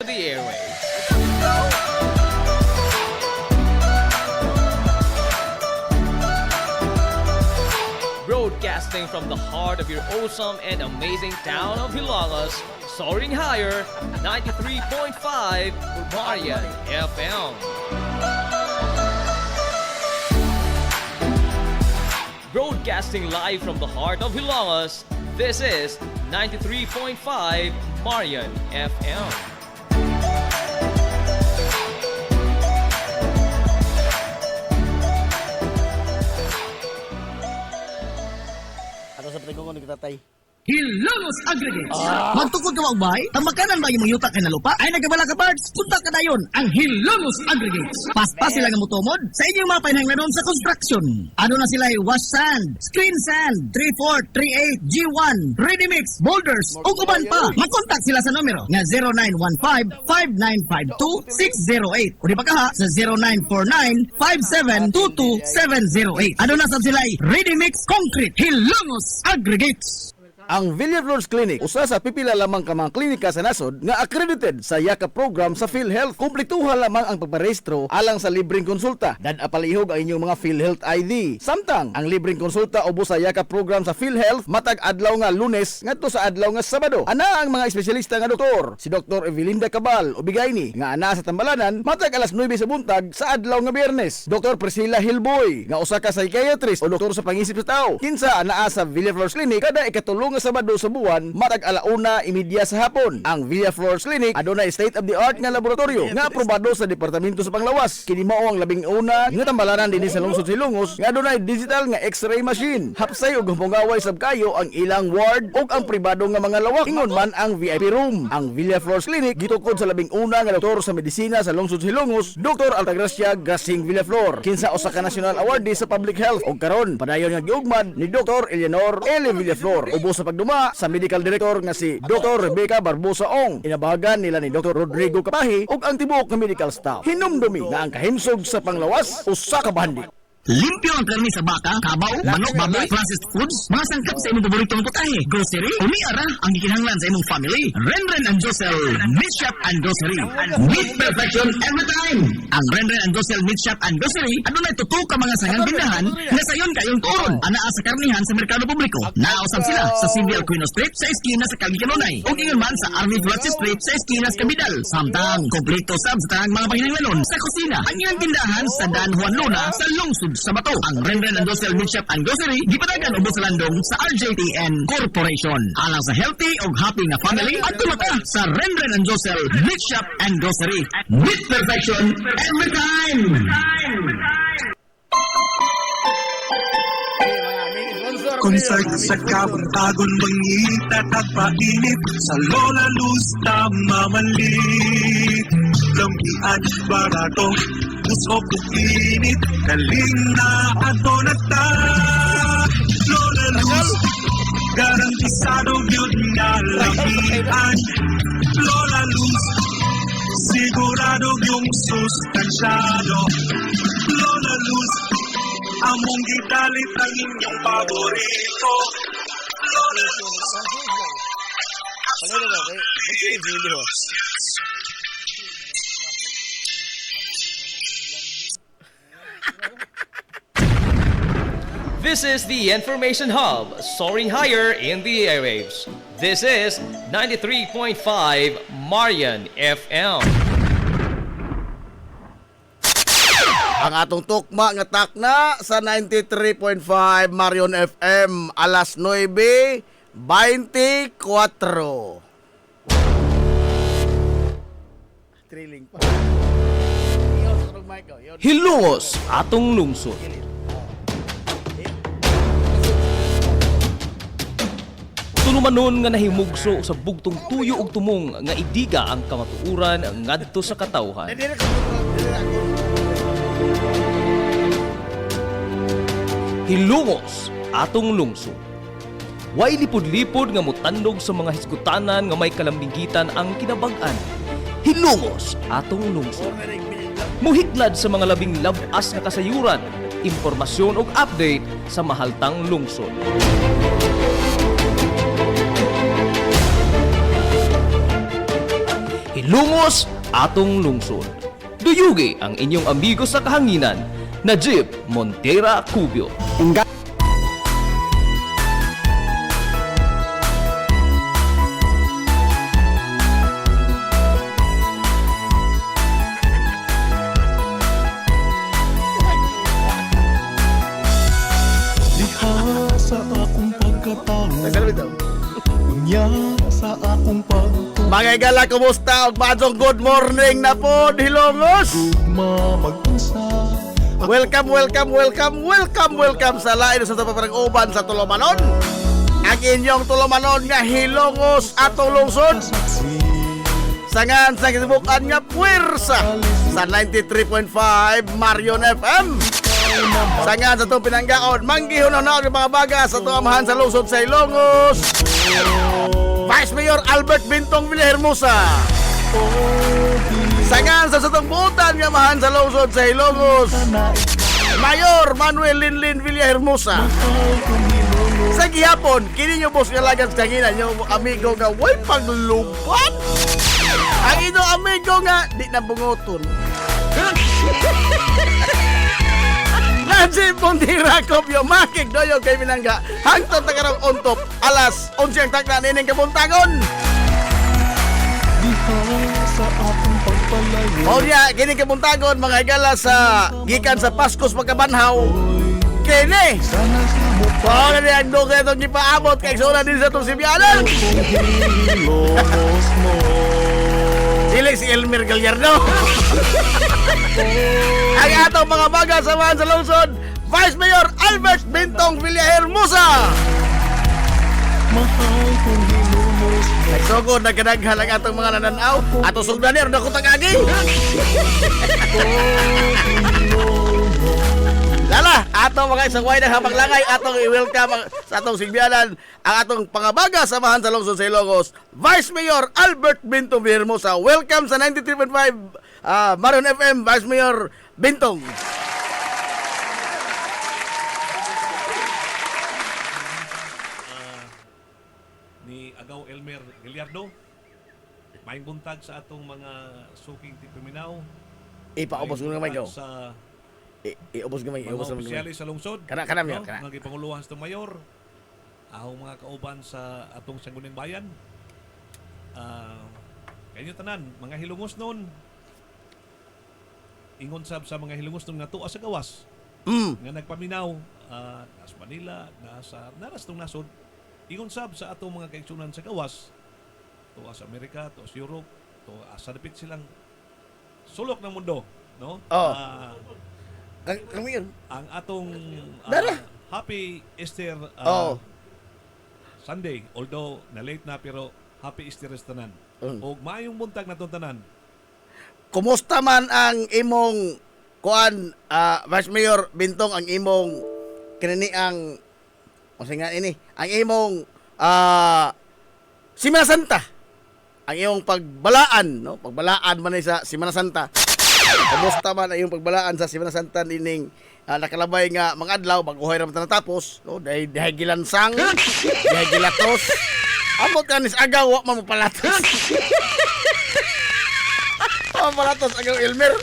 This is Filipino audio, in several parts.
The airways. Broadcasting from the heart of your awesome and amazing town of Hilagas, soaring higher, 93.5 Marian FM. Broadcasting live from the heart of Hilagas, this is 93.5 Marian FM. Ato sa patingon ni tatay. Hilongos Aggregates. Magtukod ka magbay, tamakanan ba yung yuta kay na lupa? Ay nagabala ka parts, punta ka dayon ang Hilongos Aggregates. Paspas sila nga mutumod sa inyong mga pahinanglanon sa construction. Ano na sila wash sand, screen sand, 3-4, 3-8, G1, ready mix, boulders, ug uban pa. Mag-contact sila sa numero nga 0915-5952-608 o di pa kaha sa 0949-5722-708. Ano na sab sila ready mix concrete Hilongos Aggregates. Ang Villaflores Clinic, usa sa pipila lamang ka mga klinika sa nasod nga accredited sa YAKA program sa PhilHealth. Kumpletuha lamang ang pagparehistro alang sa libreng konsulta. Dad apalihog ang inyong mga PhilHealth ID. Samtang ang libreng konsulta ubos sa YAKA program sa PhilHealth matag adlaw nga Lunes ngadto sa adlaw nga Sabado. Ana ang mga espesyalista nga doktor, si Dr. Evelinda Cabal Ubigayni nga ana sa Tambalanan matag alas 9 sa buntag sa adlaw nga Biyernes. Dr. Priscilla Hilboy nga usa ka psychiatrist o doktor sa pangisip sa tao. Kinsa anaa sa Villaflores Clinic kada ikatulong nga Sabado sa buwan matag alauna imidya sa hapon. Ang Villaflores Clinic adunay state of the art nga laboratorio nga aprobado sa Departamento sa Panglawas. Kini mao ang labing una nga tambalanan dinhi sa lungsod Hilongos nga adunay digital nga X-ray machine. Hapsay ug pungaway sab kayo ang ilang ward ug ang pribado nga mga lawak. Ingon man ang VIP room. Ang Villaflores Clinic gitukod sa labing una nga doktor sa medisina sa lungsod Hilongos, Dr. Altagracia Gasing Villaflor. Kinsa usa ka national awardee sa public health ug karon padayon nga giugmad ni Dr. Eleanor L. Villaflor. Ubos sa pagduma sa medical director nga si Dr. Rebecca Barbosa Ong. Inabahagan nila ni Dr. Rodrigo Kapahi ug ang tibuok nga medical staff. Hinumdumi nga ang kahimsog sa panglawas usa ka bandi. Limpyo ang karni sa baka, kabaw, manok, baboy, processed foods, mga sangkap sa imong paboritong putahe, grocery, umiara ang gikinahanglan sa imong family. Renren and Josel Meat Shop and Grocery. Meat perfection every time. Ang Renren and Josel Meat Shop and Grocery adunay tutok ka mga sangang tindahan nga sayon kayong turon. Anaa sa karnihan sa merkado publiko. Nausab sila sa Silvia Aquino Street sa eskina sa Calcanonay. O ingon man sa Army Flats Street sa eskina sa Cabidal. Samtang kompleto sab sa tanang mga pahinanglanon sa kusina. Ang ilang tindahan sa Dan Juan Luna sa lungsod sa Bato. Ang Renren and Josel Meat Shop and Grocery gipadagan ubos sa landong sa RJTN Corporation. Alang sa healthy ug happy nga family at tumata sa Renren and Josel Meat Shop and Grocery. Meat perfection every time. Concert sa Kabuntagon mangita tagpainit sa Lola Luz mamalit lampian barato puso kukinit kaling na ato na ta Lola Luz garantisado yun na lampian Lola Luz sigurado yung sustansyado Lola Luz among gidalit ang inyong paborito Lola Luz This is the Information Hub, soaring higher in the airwaves. This is 93.5 Marian FM. Ang atong tukma nga takna sa 93.5 Marion FM alas 9:24. Trilling pa. Hilongos atong lungsod. Tunumanon nga nahimugso sa bugtong tuyo ug tumong nga idiga ang kamatuuran ngadto sa katawhan. Hilongos atong lungsod. Way lipod-lipod nga mutandog sa mga hisgutanan nga may kalambigitan ang kinabag-an. Hilongos atong lungsod. Muhiklad sa mga labing labas nga kasayuran, impormasyon ug update sa mahaltang lungsod. Hilungos atong lungsod. Duyugi ang inyong amigo sa kahanginan, Najib Montera Cubio. Diha sa akong pagkatao, Nagsalabit daw. unya sa akong pagtugma, Mga igala, kumusta? Ug maadtong good morning na po, Hilongos. mag-usa. Welcome, welcome, welcome, welcome, welcome sa lain sa tapaparang uban sa Tulomanon. Ang inyong Tulomanon nga Hilongos atong lungsod. Saksi, Sangan sa kisibukan nga puwersa sa 93.5 Marion FM. Sangan sa itong pinanggaon, manggihon na ang mga baga sa itong amahan sa lungsod sa Ilongos. Vice Mayor Albert Bintong Villahermosa. Sangan sa itong buutan nga amahan sa lungsod sa Ilongos. Mayor Manuel Linlin Villahermosa. Sa gihapon, kini nyo boss nga lagan sa kanina nyo amigo nga way paglupan. Ang inyong amigo nga di na bungoton. Najib Montera Cubio, makig doyo kay Minangga. Hangtod na karong untop, alas 11 ang tagna nining kabuntagon. diha sa akong pagpalayo, O niya, kini kabuntagon mga higala sa gikan sa Paskos Pagkabanhaw. Kini! sana sa mukha O na niya ang duga itong gipaabot kay suna din sa itong Sibianan. kong Hilongos mo. Dili si Elmer Gallardo. Ang atong mga baga samahan sa lungsod, Vice Mayor Albert Bintong Villahermosa. Mahal kong Hilongos mo. Nagsugod na kadaghan ang atong mga nananaw. Ato sugdanir na kutagagi. Lala, atong mga isang way na hapaglangay, atong i-welcome sa atong sigbianan ang atong pangabaga samahan sa lungsod sa Ilocos, Vice Mayor Albert Bintong Villahermosa. Welcome sa 93.5 Marion FM, Vice Mayor Bintong. Ni Agaw Elmer Gallardo. Maing buntag sa atong mga suking tipiminaw. Ipaubos ko naman ikaw. Sa Iubos ko naman, mga iubos naman. opisyalis sa lungsod. Kana, Mayor, kana. Mga gipanguluhan sa mayor. Ahong mga kauban sa atong Sangguniang Bayan. Kanyo tanan, mga hilungos noon. Ingon sab sa mga hilungos noon nga tuwa sa gawas. Nga nagpaminaw nasa Manila, naras tong nasod. Ingon sab sa atong mga kaigsunan sa gawas, tuwa sa Amerika, tuwa sa Europe, tuwa sa dapit silang sulok ng mundo, no? Oh. Kami yun. Ang atong Dara. Happy Easter Oh. Sunday, although na late na pero Happy Easter sa tanan. Og maayong buntag na tanan. Kumusta man ang imong kuan, Vice Mayor Bintong, ang imong kinini ang nga ini, ang imong Simana Santa, ang imong pagbalaan, no? Pagbalaan man sa Simana Santa. Kumusta man ang imong pagbalaan sa Simana Santa nining nakalabay nga mga adlaw baguhay ra man natapos, no? Dahil gilansang, dahil gilatos. Amot kanis agaw wa man mo palatos. Palatos agaw Elmer.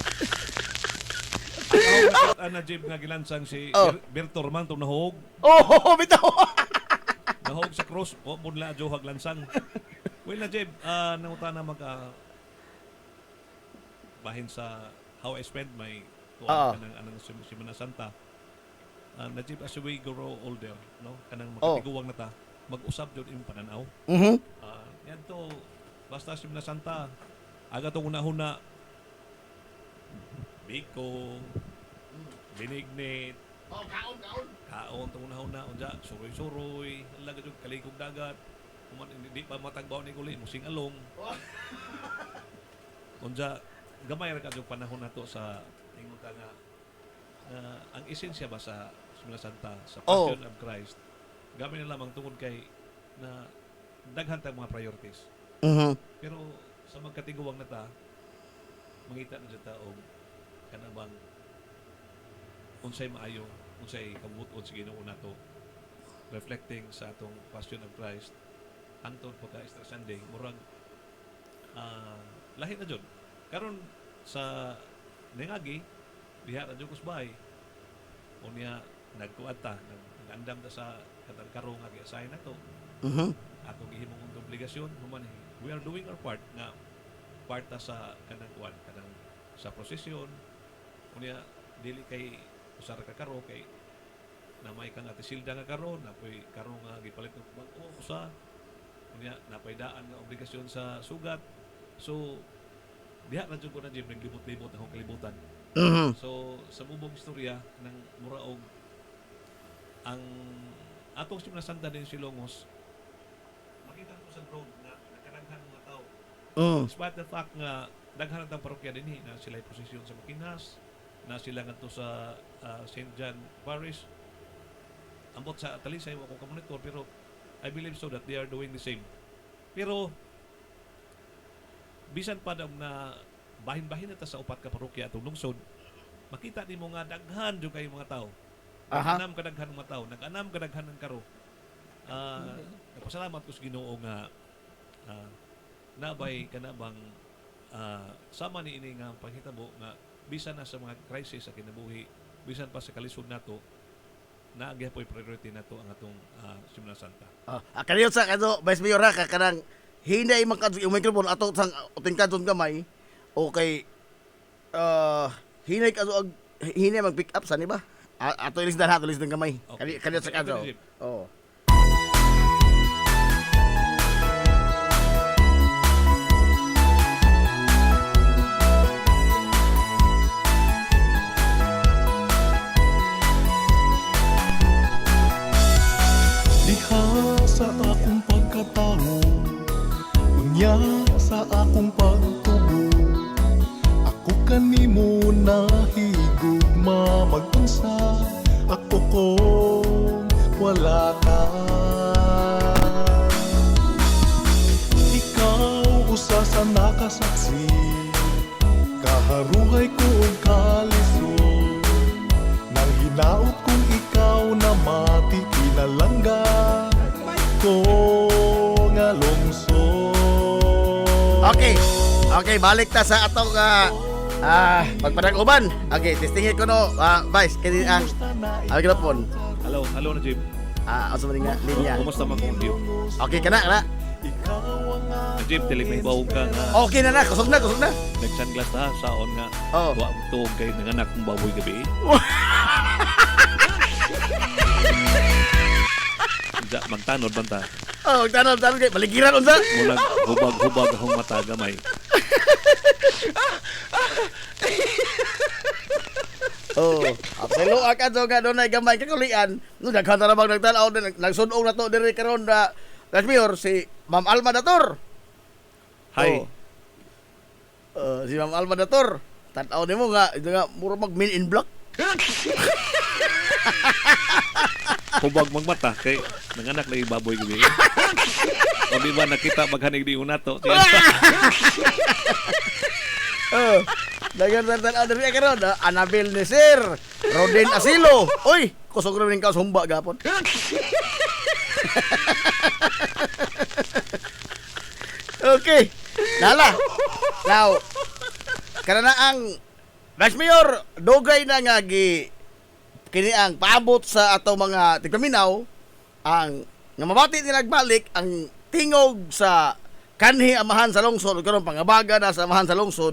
Najib nga gilansang si Oh. Bertor man tong nahog. Oh, bitaw. Nahog sa cross o mudla adyo haglansang. Well Najib, nangutana bahin sa how I spend my tuwa kanang anang Semana Santa. Najib as we grow older, no? Kanang makatiguwang na ta, mag-usab jud imong pananaw. Yan to basta Semana Santa aga tong una-una Biko, binignit, kaon tong una-una, unja, suroy-suroy, laga yung kaligog dagat, hindi pa matagbaw ni kuli, musing along. Unja, gamay ra ka yung panahon na to sa ingon ka nga, ang esensya ba sa Semana Santa, sa Passion of Christ, gamay na lamang tungod kay na daghan tayong mga priorities. Pero sa magkatiguwang na ta, mangita na dyan taong kanabang unsay maayo, unsay kabuton sa Ginoo nato, reflecting sa atong Passion of Christ hangtod pagka Easter Sunday, murag lahi na jud. Karon sa Ningagi, diha na jud kusbay. Unya nagkuanta, nagandam ta sa katang karo nga gi-assign nato. Ato gihimong obligasyon human we are doing our part nga part ta sa kanang kuan, kanang sa prosesyon. Unya dili kay usar ka karo kay na may kang atisilda nga karo, napoy karo nga gipalit ng bag-o usa. Unya napay daan nga obligasyon sa sugat. So diha na jud ko na jud naglibot-libot akong kalibutan. So sa bubong istorya ng muraog ang atong Simula Santa din Silongos, makita ko sa road na nakaranghan mga tao. Despite the fact nga daghan ang parokya dinhi na sila posisyon sa Makinas, na sila ngadto sa St. John Parish. Ambot sa Talisay wa ko ka monitor pero I believe so that they are doing the same. Pero bisan pa daw na bahin-bahin na ta sa upat ka parokya atong lungsod, makita nimo nga daghan jud kay mga tao. Nag-anam kadaghan ng mga tao, nag-anam kadaghan ng karo. Nagpasalamat ko sa Ginoo nga nabay kanabang sama ni ini nga panghitabo nga bisan na sa mga crisis sa kinabuhi, bisan pa sa kalisod nato, naagihapoy priority nato ang atong Simula Santa. Kaniyo sa kado Vice Mayor ka kanang hinay man kadto yung microphone ato sang tingkadton gamay okay hinay kadto hinay mag pick up sani ba? Ato ilis na ilis ng gamay. Okay. Kaniyo sa kado. Okay. Oh. Diha sa akong pagkatao, unya sa akong pagtubo, ako kanimo nahigugma mag-unsa, ako kung wala ka. Ikaw usa sa nakasaksi, kaharuhay ko og kalisod, nang hinaot kung ikaw na mati pinalangga ko nga lungsod. Okay, balik ta sa atong pagpadag-uban. Okay, testingin ko no, Vice, kini ang microphone. Hello na Jim. Asa man nga linya. Kumusta man kung view? Okay kana. Jim, tili may bawog ka nga. Okay na, kusog na. Nag-sunglass na saon nga. Oh. Wa tuog kay nanganak kong baboy gabi. Hindi, magtanod banta. Oh, tanong kay baligiran unsa? Mulag hubag-hubag akong mata gamay. Oh, apelo ka so nga doon ay gamay kakulian. No daghan na bang nagtanaw din nagsunog na to diri karon da Mayor si Ma'am Alma Dator. Hi. Si Ma'am Alma Dator. Tanaw nimo nga ito nga mura mag men in black. Hubag magmata kay nanganak na yung baboy gabi. O di ba nakita maghanig di unato. Dagan tanaw diri karon Anabel Nesir, Roden Asilo. Oy, kusog ra ning kaos humba gapon. Okay. Nala. Now, kana na ang Vice Mayor, dugay na nga kini ang paabot sa ato mga tigpaminaw ang nga mabati nila nagbalik ang tingog sa kanhi amahan sa lungsod karon pangabaga na sa amahan sa lungsod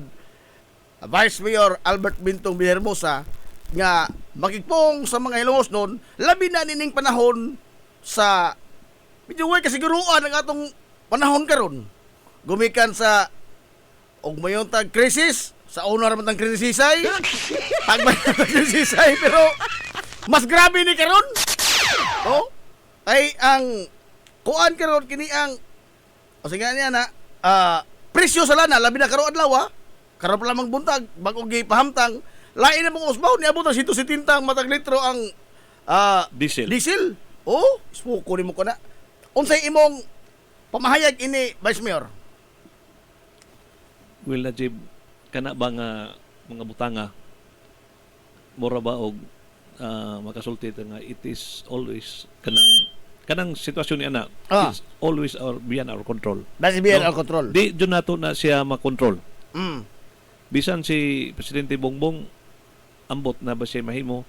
Vice Mayor Albert Bintong Villahermosa nga makigpong sa mga Ilongos noon labi na nining panahon sa medyo way kasiguruan ang atong panahon karon gumikan sa og mayon tag krisis sa una raman tang krisisay krisisay pero mas grabe ni karon oh ay ang kuan karon kini ang o sige niya na presyo sa lana labi na karon adlaw karon pa lamang buntag bago gipahamtang lain na mong usbaw niabot ang 170 matag litro ang diesel oh spuko nimo ko na unsay imong pamahayag ini Vice Mayor. Will na Jim, kana ba nga mga butanga mura ba og makasulti nga it is always kanang sitwasyon ni ana it's always beyond our control. That's beyond our control. Di jud nato na siya makontrol. Mm. Bisan si Presidente Bongbong ambot na ba siya mahimo?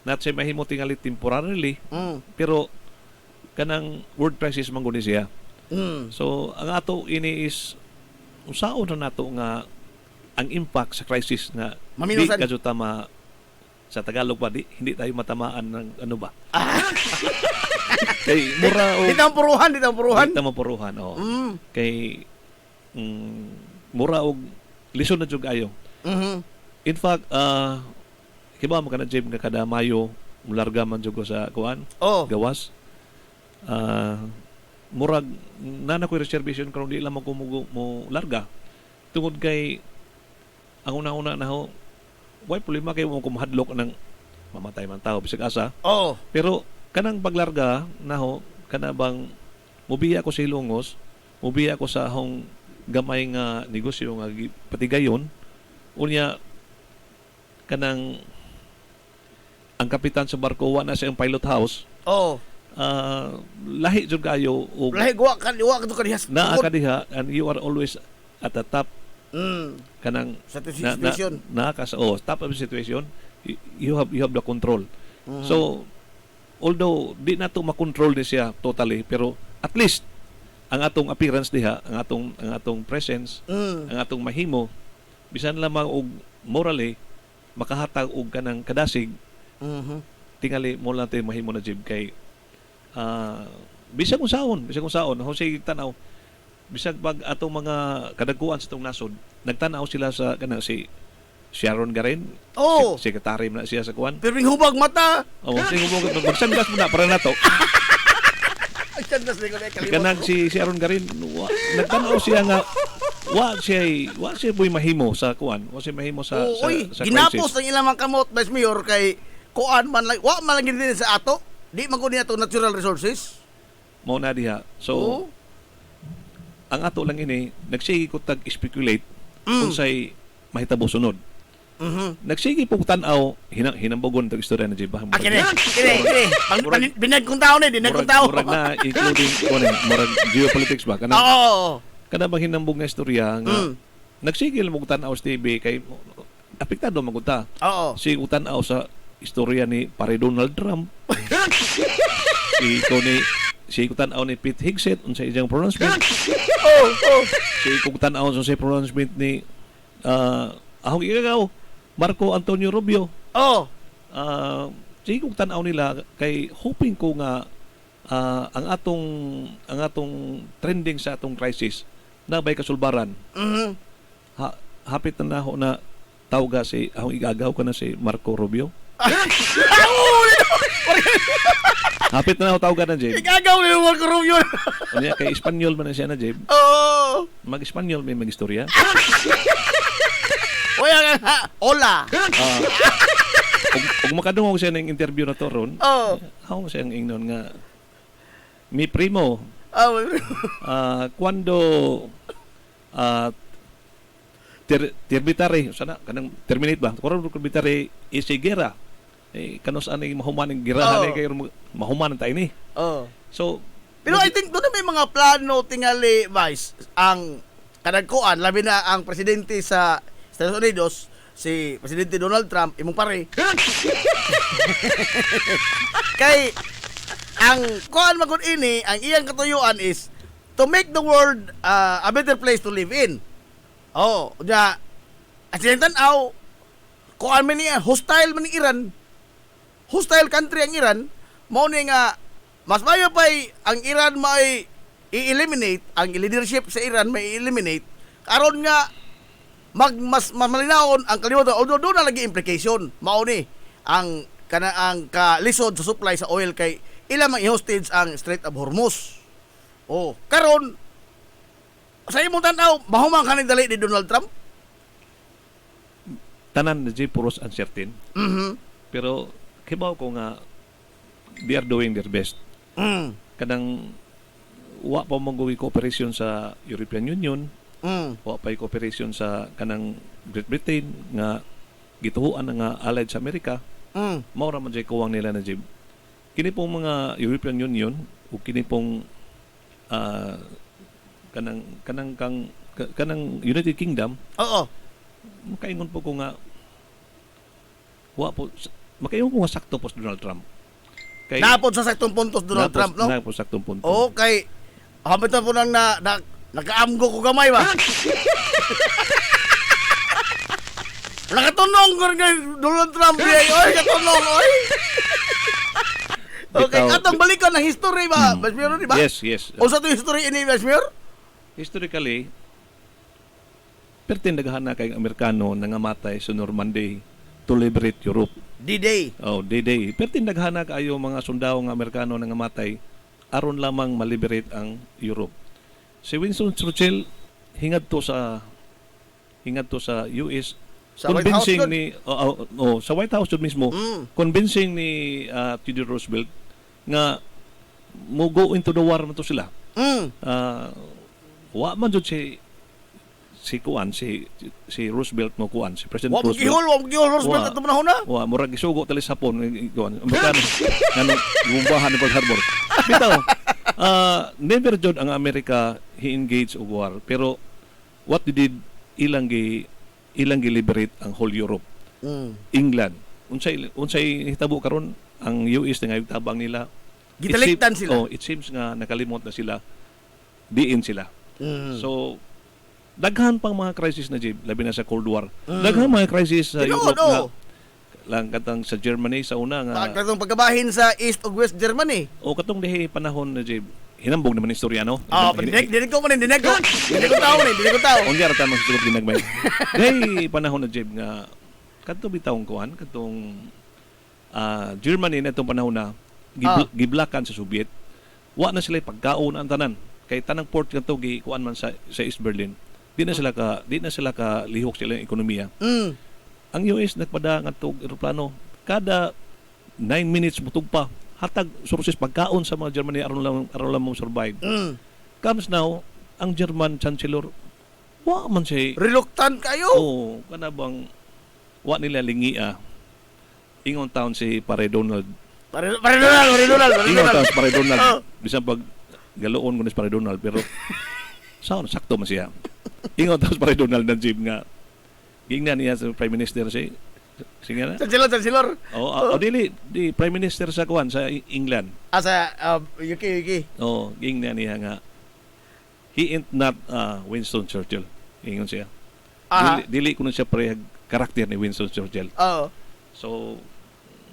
Not siya mahimo tingali temporarily, Mm. pero kanang world crisis man guni siya. Mm. So ang ato ini is usaon na nato nga ang impact sa crisis nga Maminusan. di kadyo tama sa Tagalog ba hindi tayo matamaan ng ano ba? Kay mura o Di puruhan. Di ta mapuruhan, oo. Mm. Kay mura og lisod na jud ayo. Mhm. In fact, kiba mo kana Jim nga kada Mayo mularga man jud ko sa kuan, Oh. gawas. Murag nana ko reservation karon di lang mo larga. Tungod kay ang una-una na ho, why problema kay mo kumahadlok ng mamatay man tao bisag asa. Oh. Pero kanang paglarga na ho, kana bang mubiya ko sa Ilongos, mubiya ko sa hong gamay nga negosyo nga patigayon, unya kanang ang kapitan sa barko wa na sa iyang pilot house, Oh. lahi jud kayo og Lahi guwa ka to kanihas. naa ka diha and you are always at the top Mm. kanang Sa situation. naa ka sa top of the situation, you have the control. Mhm. So although di nato makontrol ni siya totally, pero at least ang atong appearance diha, ang atong presence, Mm. ang atong mahimo bisan lamang og morally makahatag og kanang kadasig, Mhm. tingali mo lang tayo mahimo na Jib kay bisag kung saon ho sige tanaw bisag pag atong mga kadagkuan sa itong nasod nagtanaw sila sa kanang si Sharon Garin, Oh. secretary na siya sa kuan. Pero yung hubag mata. Sige mo magsanggas mo na para nato. Ay, sandas ni ko na kalimot. Kanang si Sharon Garin, nagtanaw siya nga wa siya boy mahimo sa kuan, wa siya mahimo sa Oh, oy, sa ginapos crisis. ang ilang mga kamot, Vice Mayor, kay kuan man lang, wa man lang din sa ato. Di man ko niya to natural resources. Mao na diha. So Oh. ang ato lang ini nagsige ko tag speculate Mm. unsay mahitabo sunod. Mhm. Nagsige po tanaw hinambogon tag istorya na Jibah. Ah, kini. Binag kong tao ni, binag kong tao. Murag na including kuan murag geopolitics ba kanang Oo. kada bang hinambog nga istorya nga Mm. nagsige mo tanaw sa TV kay apektado magunta. Oo. Si utanaw sa istorya ni pare Donald Trump. si tanaw ni Pete Hegseth unsay iyang pronouncement. Oh. Si tanaw sa pronouncement ni ahong igagaw Marco Antonio Rubio. Oh. Sige kong tanaw nila kay hoping ko nga ang atong trending sa atong crisis na bay kasulbaran. Mhm. Hapit na ho na tawga si ahong igagaw ko na si Marco Rubio. Hapit na ho tawga na Jeb. Igagaw ni Marco Rubio. Unya kay Espanyol man na siya na Jeb. Oo. Mag-Espanyol may mag-istorya. Oya nga. Hola. Ug makadungog siya ng interview na to ron. Oh. Ako siya ang ingnon nga mi primo Oh. cuando terbitare sana kanang terminate ba kuron terbitare isigera kanos ani mahuman ang girahan Oh. kay mahuman tayo ni. Oh. So Pero I think doon na may mga plano tingali, Vice, ang kadagkuan, labi na ang presidente sa Estados Unidos, si Presidente Donald Trump, imong pare. Kay, ang kuan magod ini, ang iyang katuyuan is to make the world a better place to live in. Oh, ja, at sinintanaw, kuan man niya, hostile man ni Iran, hostile country ang Iran, mao ni nga mas mayo pa'y ang Iran may i-eliminate, ang leadership sa Iran may i-eliminate, karon nga mas malinawon ang kalimutan, although doon na lagi implication, mao ni ang kalisod sa supply sa oil kay ilang mang i-hostage ang Strait of Hormuz. Oh, karon sa imong tanaw, mahumang kaning dali ni Donald Trump. tanan na Jay puros uncertain. Mhm. Pero kibaw ko nga they are doing their best. Mm. Kanang wa pa mong cooperation sa European Union, Mm. wa pa cooperation sa kanang Great Britain nga gituhuan na nga allied sa Amerika. Mm. Mao ra man jay kuwang nila na Jim. Kini pong mga European Union o kini pong kanang kang kanang United Kingdom, Oo. makaingon po ko nga makaingon ko nga sakto po si Donald Trump. Kay Napod sa saktong puntos Donald Trump, no? Na po saktong punto. Okay. Hambit na po nang nakaamgo ko gamay ba? Nakatunong ko rin kay Donald Trump. Oy, katunong, oy. Okay, Bitaw- atong balikan ng history ba? Vice Mayor, di ba? Yes, yes. O sa ito history ini, Vice Mayor? Historically, pertindagahan na kay Amerikano nangamatay sa Normandy to liberate Europe. D-Day. Oh, D-Day. Pertindagahan na kayo mga sundao nga Amerikano nangamatay aron lamang maliberate ang Europe. Si Winston Churchill hingad to sa US Sa White House convincing yun? ni sa White House yun mismo convincing ni Theodore Roosevelt nga mo go into the war man to sila. Wa man jud si Roosevelt mo kuan si President Wa mo Roosevelt. gihol Roosevelt Wa. ato manahon na. Wa murag gisugo tali sa Hapon kuan. Amerikano ngano gumbahan ni Pearl Harbor. Bitaw. Never jud ang Amerika he engaged og war pero what they did ilang liberate ang whole Europe. England unsay hitabo karon ang US nga tabang nila. Gitaliktan sila. It seems nga nakalimot na sila. Diin sila. So daghan pang mga crisis na Jib, labi na sa Cold War. Daghan mga crisis sa Tinuod, Europe na lang katang sa Germany sa una nga Katong pagkabahin sa East ug West Germany. o katong dihi panahon na Jib, hinambog naman istorya no. Dinig ko. Dinig ko tao. Unya ra ta man siguro ginagmay. Dihi panahon na Jib nga kadto bitawng kuan katong Germany na itong panahon na giblakan sa Soviet. Wa na sila pagkaon ang tanan. Kay tanang port kadto kuan man sa East Berlin. Di na sila ka lihok sila ang ekonomiya. Ang US nagpada ngadto eroplano kada 9 minutes mutugpa hatag sources pagkaon sa mga Germany aron lang mo survive. Comes now ang German chancellor wa man siya Reluctant kayo. kana bang wa nila lingia ingon taon si Pare Donald. Ingon taon si Pare Donald. Bisan pag galoon ko ni Pare Donald pero sakto man siya. Ingon taon si Pare Donald na Jim nga gingnan niya sa Prime Minister si nga na. Chancellor. Di Prime Minister sa kuan sa England. Asa UK. Gingnan niya nga he ain't not Winston Churchill. Ingon siya. Dili ko na siya parehag karakter ni Winston Churchill. So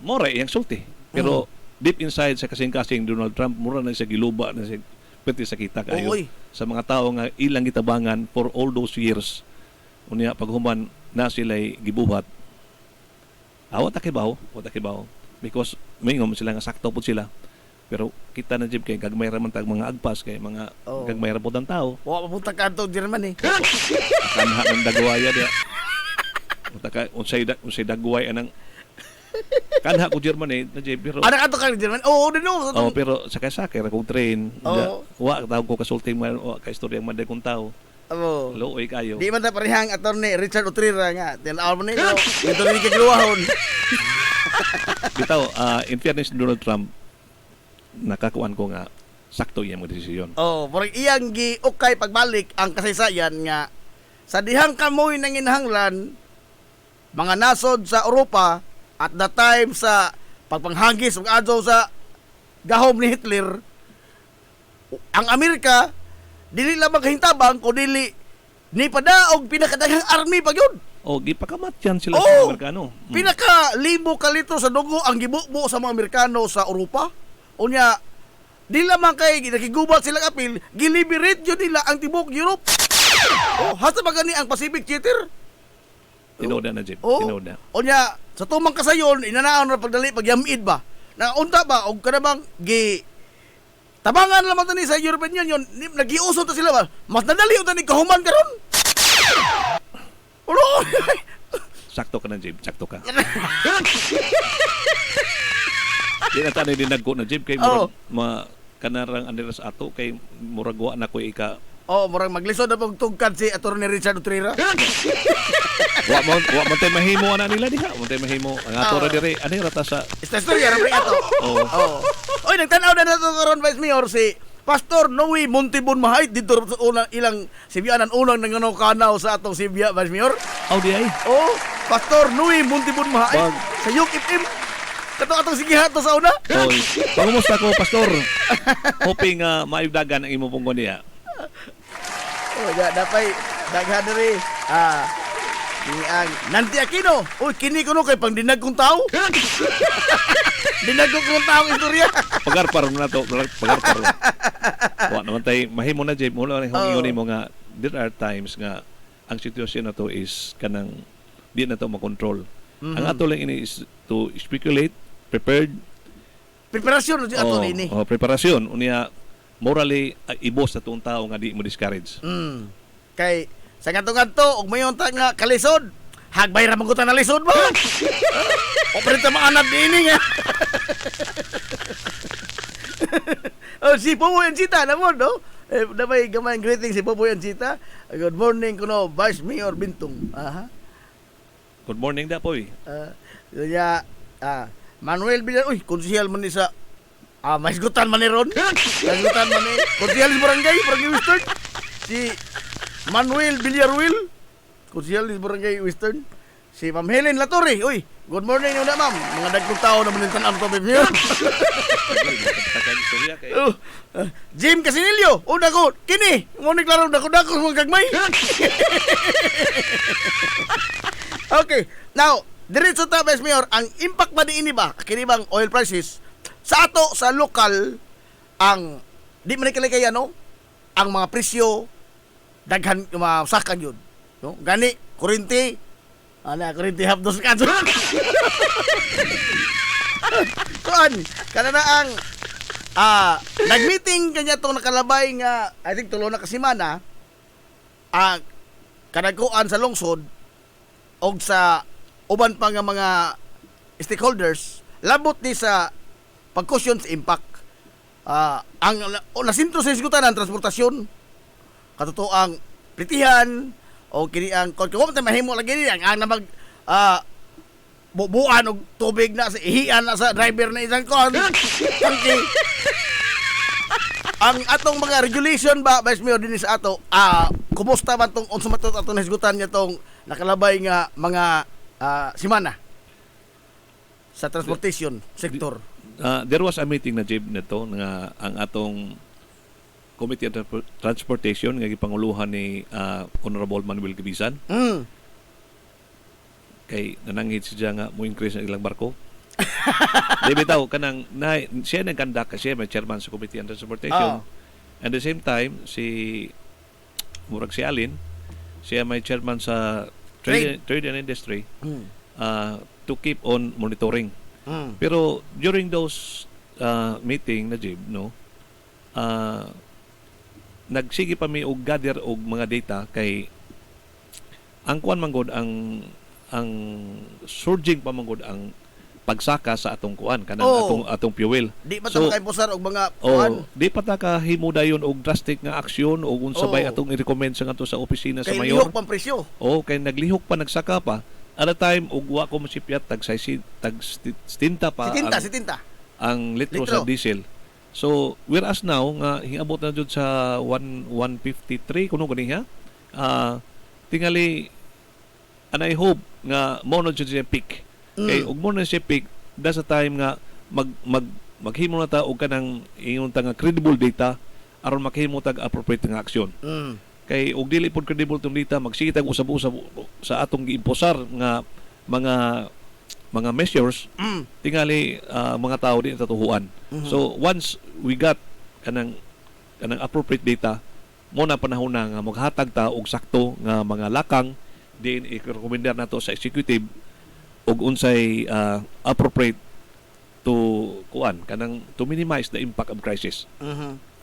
more yang sulti. Pero deep inside sa kasing-kasing Donald Trump mura na siya giluba na siya pwede sa kita kayo sa mga tao nga ilang gitabangan for all those years. Unya paghuman na sila'y gibuhat. Wa takibaw because may ngom sila nga sakto po sila. Pero kita na Jib kay gagmay ra man tag mga agpas kay mga gagmay ra pud ang tao. Wa mapunta ka to Germany. Kanha ng dagwaya dia. Utaka unsay dagway anang kanha ko Germany na Jib pero Anak ato ka Germany. pero sakay-sakay ra kog train. Wa tawag ko kasulting man ka istorya man kong tao. Looy kayo. Di man ta parehang attorney Richard Utrera nga. Tinaw man niyo. Ito ni kagluwahon. Bitaw, in fairness ni Donald Trump, nakakuan ko nga sakto iyang mga desisyon. Murag iyang giukay pagbalik ang kasaysayan nga sa dihang kamoy nanginhanglan mga nasod sa Europa at the time sa pagpanghagis ug adto sa gahom ni Hitler, ang Amerika dili lang maghintabang ko dili ni padaog pinakadaghang army pa gyud. Gipakamatyan sila sa Amerikano. Pinaka libo ka litro sa dugo ang gibubo sa mga Amerikano sa Europa. Unya di lamang kay nakigubat sila kapil, giliberate yun nila ang tibok Europe. Hasta ba gani ang Pacific Theater? Tinoda na, Jim. Tinoda. Unya sa tumang kasayon inanaon ra pagdali pagyamid ba. Na unta ba og kanabang tabangan lamang tani sa European Union, nagiuso ta sila ba? Mas nadali ta ni kahuman karon. Sakto ka na, Jim. Sakto ka. Di na tanay dinagko na, Jim. Kay kanarang aniras ato. Kay muragwa na ko ika. Murag maglisod na pong tugkad si Atty. Richard Utrera. Wa mo tay mahimo ana nila diha. Mo tay mahimo ang ato ra dire. Ani rata sa Istorya ra ato. Oy, nagtanaw na nato karon Vice Mayor si Pastor Noe Montibon Mahait dito sa unang ilang Sibianan unang nanganokanaw sa atong Sibia Vice Mayor. Aw di ay. Oh, Pastor Noe Montibon Mahait sa UKM. Kato atong sige hato sa una. Oy, pangumusta ko pastor. Hoping maibdagan ang imong punggon niya. Oh, dapay daghan diri. Kini ang Nanti Aquino. Uy, kini kuno kay pangdinag kong tao. Dinag kong tao istorya. Pagarpar na to, pagarpar. Wa naman tay mahimo na jay mo lang ingon mo nga there are times nga ang sitwasyon na to is kanang di na to makontrol. Ang ato lang ini is to speculate, prepared. Preparasyon na ato ini. Preparasyon unya morally ibos sa tuong tao nga di mo discourage. Kay sa ngadto-ngadto og mayon ta nga kalisod. Hagbay ra magutan na lisod ba? Operita maanad ini nga. Oh, si Popoy Anchita na mo, no? Damay gamay greeting si Popoy Anchita. Good morning kuno Vice Mayor Bintong. Aha. Good morning da poy. Manuel Villar, uy, konsehal man ni sa mahisgutan man ni ron. Mahisgutan man ni konsehal sa barangay Western. Si Manuel Villaruel, konsehal sa barangay Western. Si Ma'am Helen Latorre, uy, good morning na ma'am. Mga dagkong tao na manintan ang topic niyo. Jim Casinilio, una ko, kini, ngunit laro dako-dako mga gagmay. Okay, now, diretso ta, Vice Mayor, ang impact ba ni ini ba, kini bang oil prices, sa ato, sa lokal, ang, di man kaligay ano, ang mga presyo, daghan, masakan yun. No? Gani, kurinti, kurinti hapdos ka. Kuan, kana na ang, nag-meeting kanya itong nakalabay nga, I think tulo na kasimana, kanagkuan sa lungsod, og sa uban pa nga mga stakeholders, labot ni sa pagkusyon sa impact. Ang nasintro sa isgutan ang transportasyon, katotoang pritihan, o kini ang kung mahimo lagi ni ang na mag bubuan og tubig na sa ihian na sa driver na isang kon. Ang atong mga regulation ba, Vice Mayor, din sa ato, kumusta man tong unsa man atong hisgutan niya tong nakalabay nga mga simana sa transportation sector. There was a meeting na Jib nito nga ang atong Committee on Transportation nga gipanguluhan ni Honorable Manuel Gabisan. Kay nananghid siya nga mo increase ang ilang barko. Di bitaw kanang siya nagkandak kasi may chairman sa Committee on Transportation. And the same time si murag si Alin, siya may chairman sa Trade and Industry to keep on monitoring. Pero during those meeting na Jib, no, nagsige pa mi og gather og mga data kay ang kuan manggod ang surging pa manggod ang pagsaka sa atong kuan kanang atong fuel. Di pa ta pusar og mga kuan. Di pa ta kahimo dayon og drastic nga aksyon og unsa bay atong i-recommend sa ngadto sa opisina sa kay mayor. Kay lihok pang presyo. Kay naglihok pa nagsaka pa. At the time og wa ko masipyat tag stinta pa. Sitinta. Ang litro sa diesel. So, whereas now, nga hingabot na dyan sa 153, kuno ganiha, tingali, and I hope nga mono dyan siya peak. Kay, ug mono siya peak, that's the time nga maghimo na ta og kanang ingon ta nga credible data aron maghimo tag appropriate nga aksyon. Kay, og dili pod credible tong data, magsige tag usab-usab sa atong giimposar nga mga measures, tingali mga tao din tatuhuan. So once we got kanang appropriate data, mo na panahon na nga maghatag ta og sakto nga mga lakang din i-recommendar nato sa executive og unsay appropriate to kuan kanang to minimize the impact of crisis.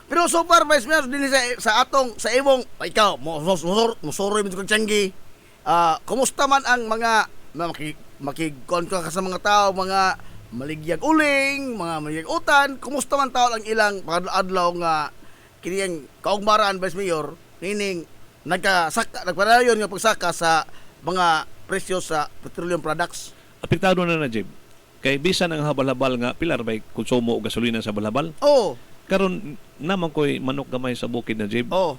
Pero so far, Vice Mayor, din sa atong sa imong ikaw musoroy mo kag Tianggi, kumusta man ang mga makikon ka sa mga tao, mga maligyag uling, mga maligyag utan, kumusta man tao ang ilang adlaw nga kiniyang kaugmaran, Vice Mayor, meaning nagpadayon nga pagsaka sa mga presyo sa petroleum products. Apektado na Jim. Kay bisan ang habal-habal nga pilar bay konsumo og gasolina sa habal-habal. Oo. Karon naman ko'y manok gamay sa bukid na Jib. Oh.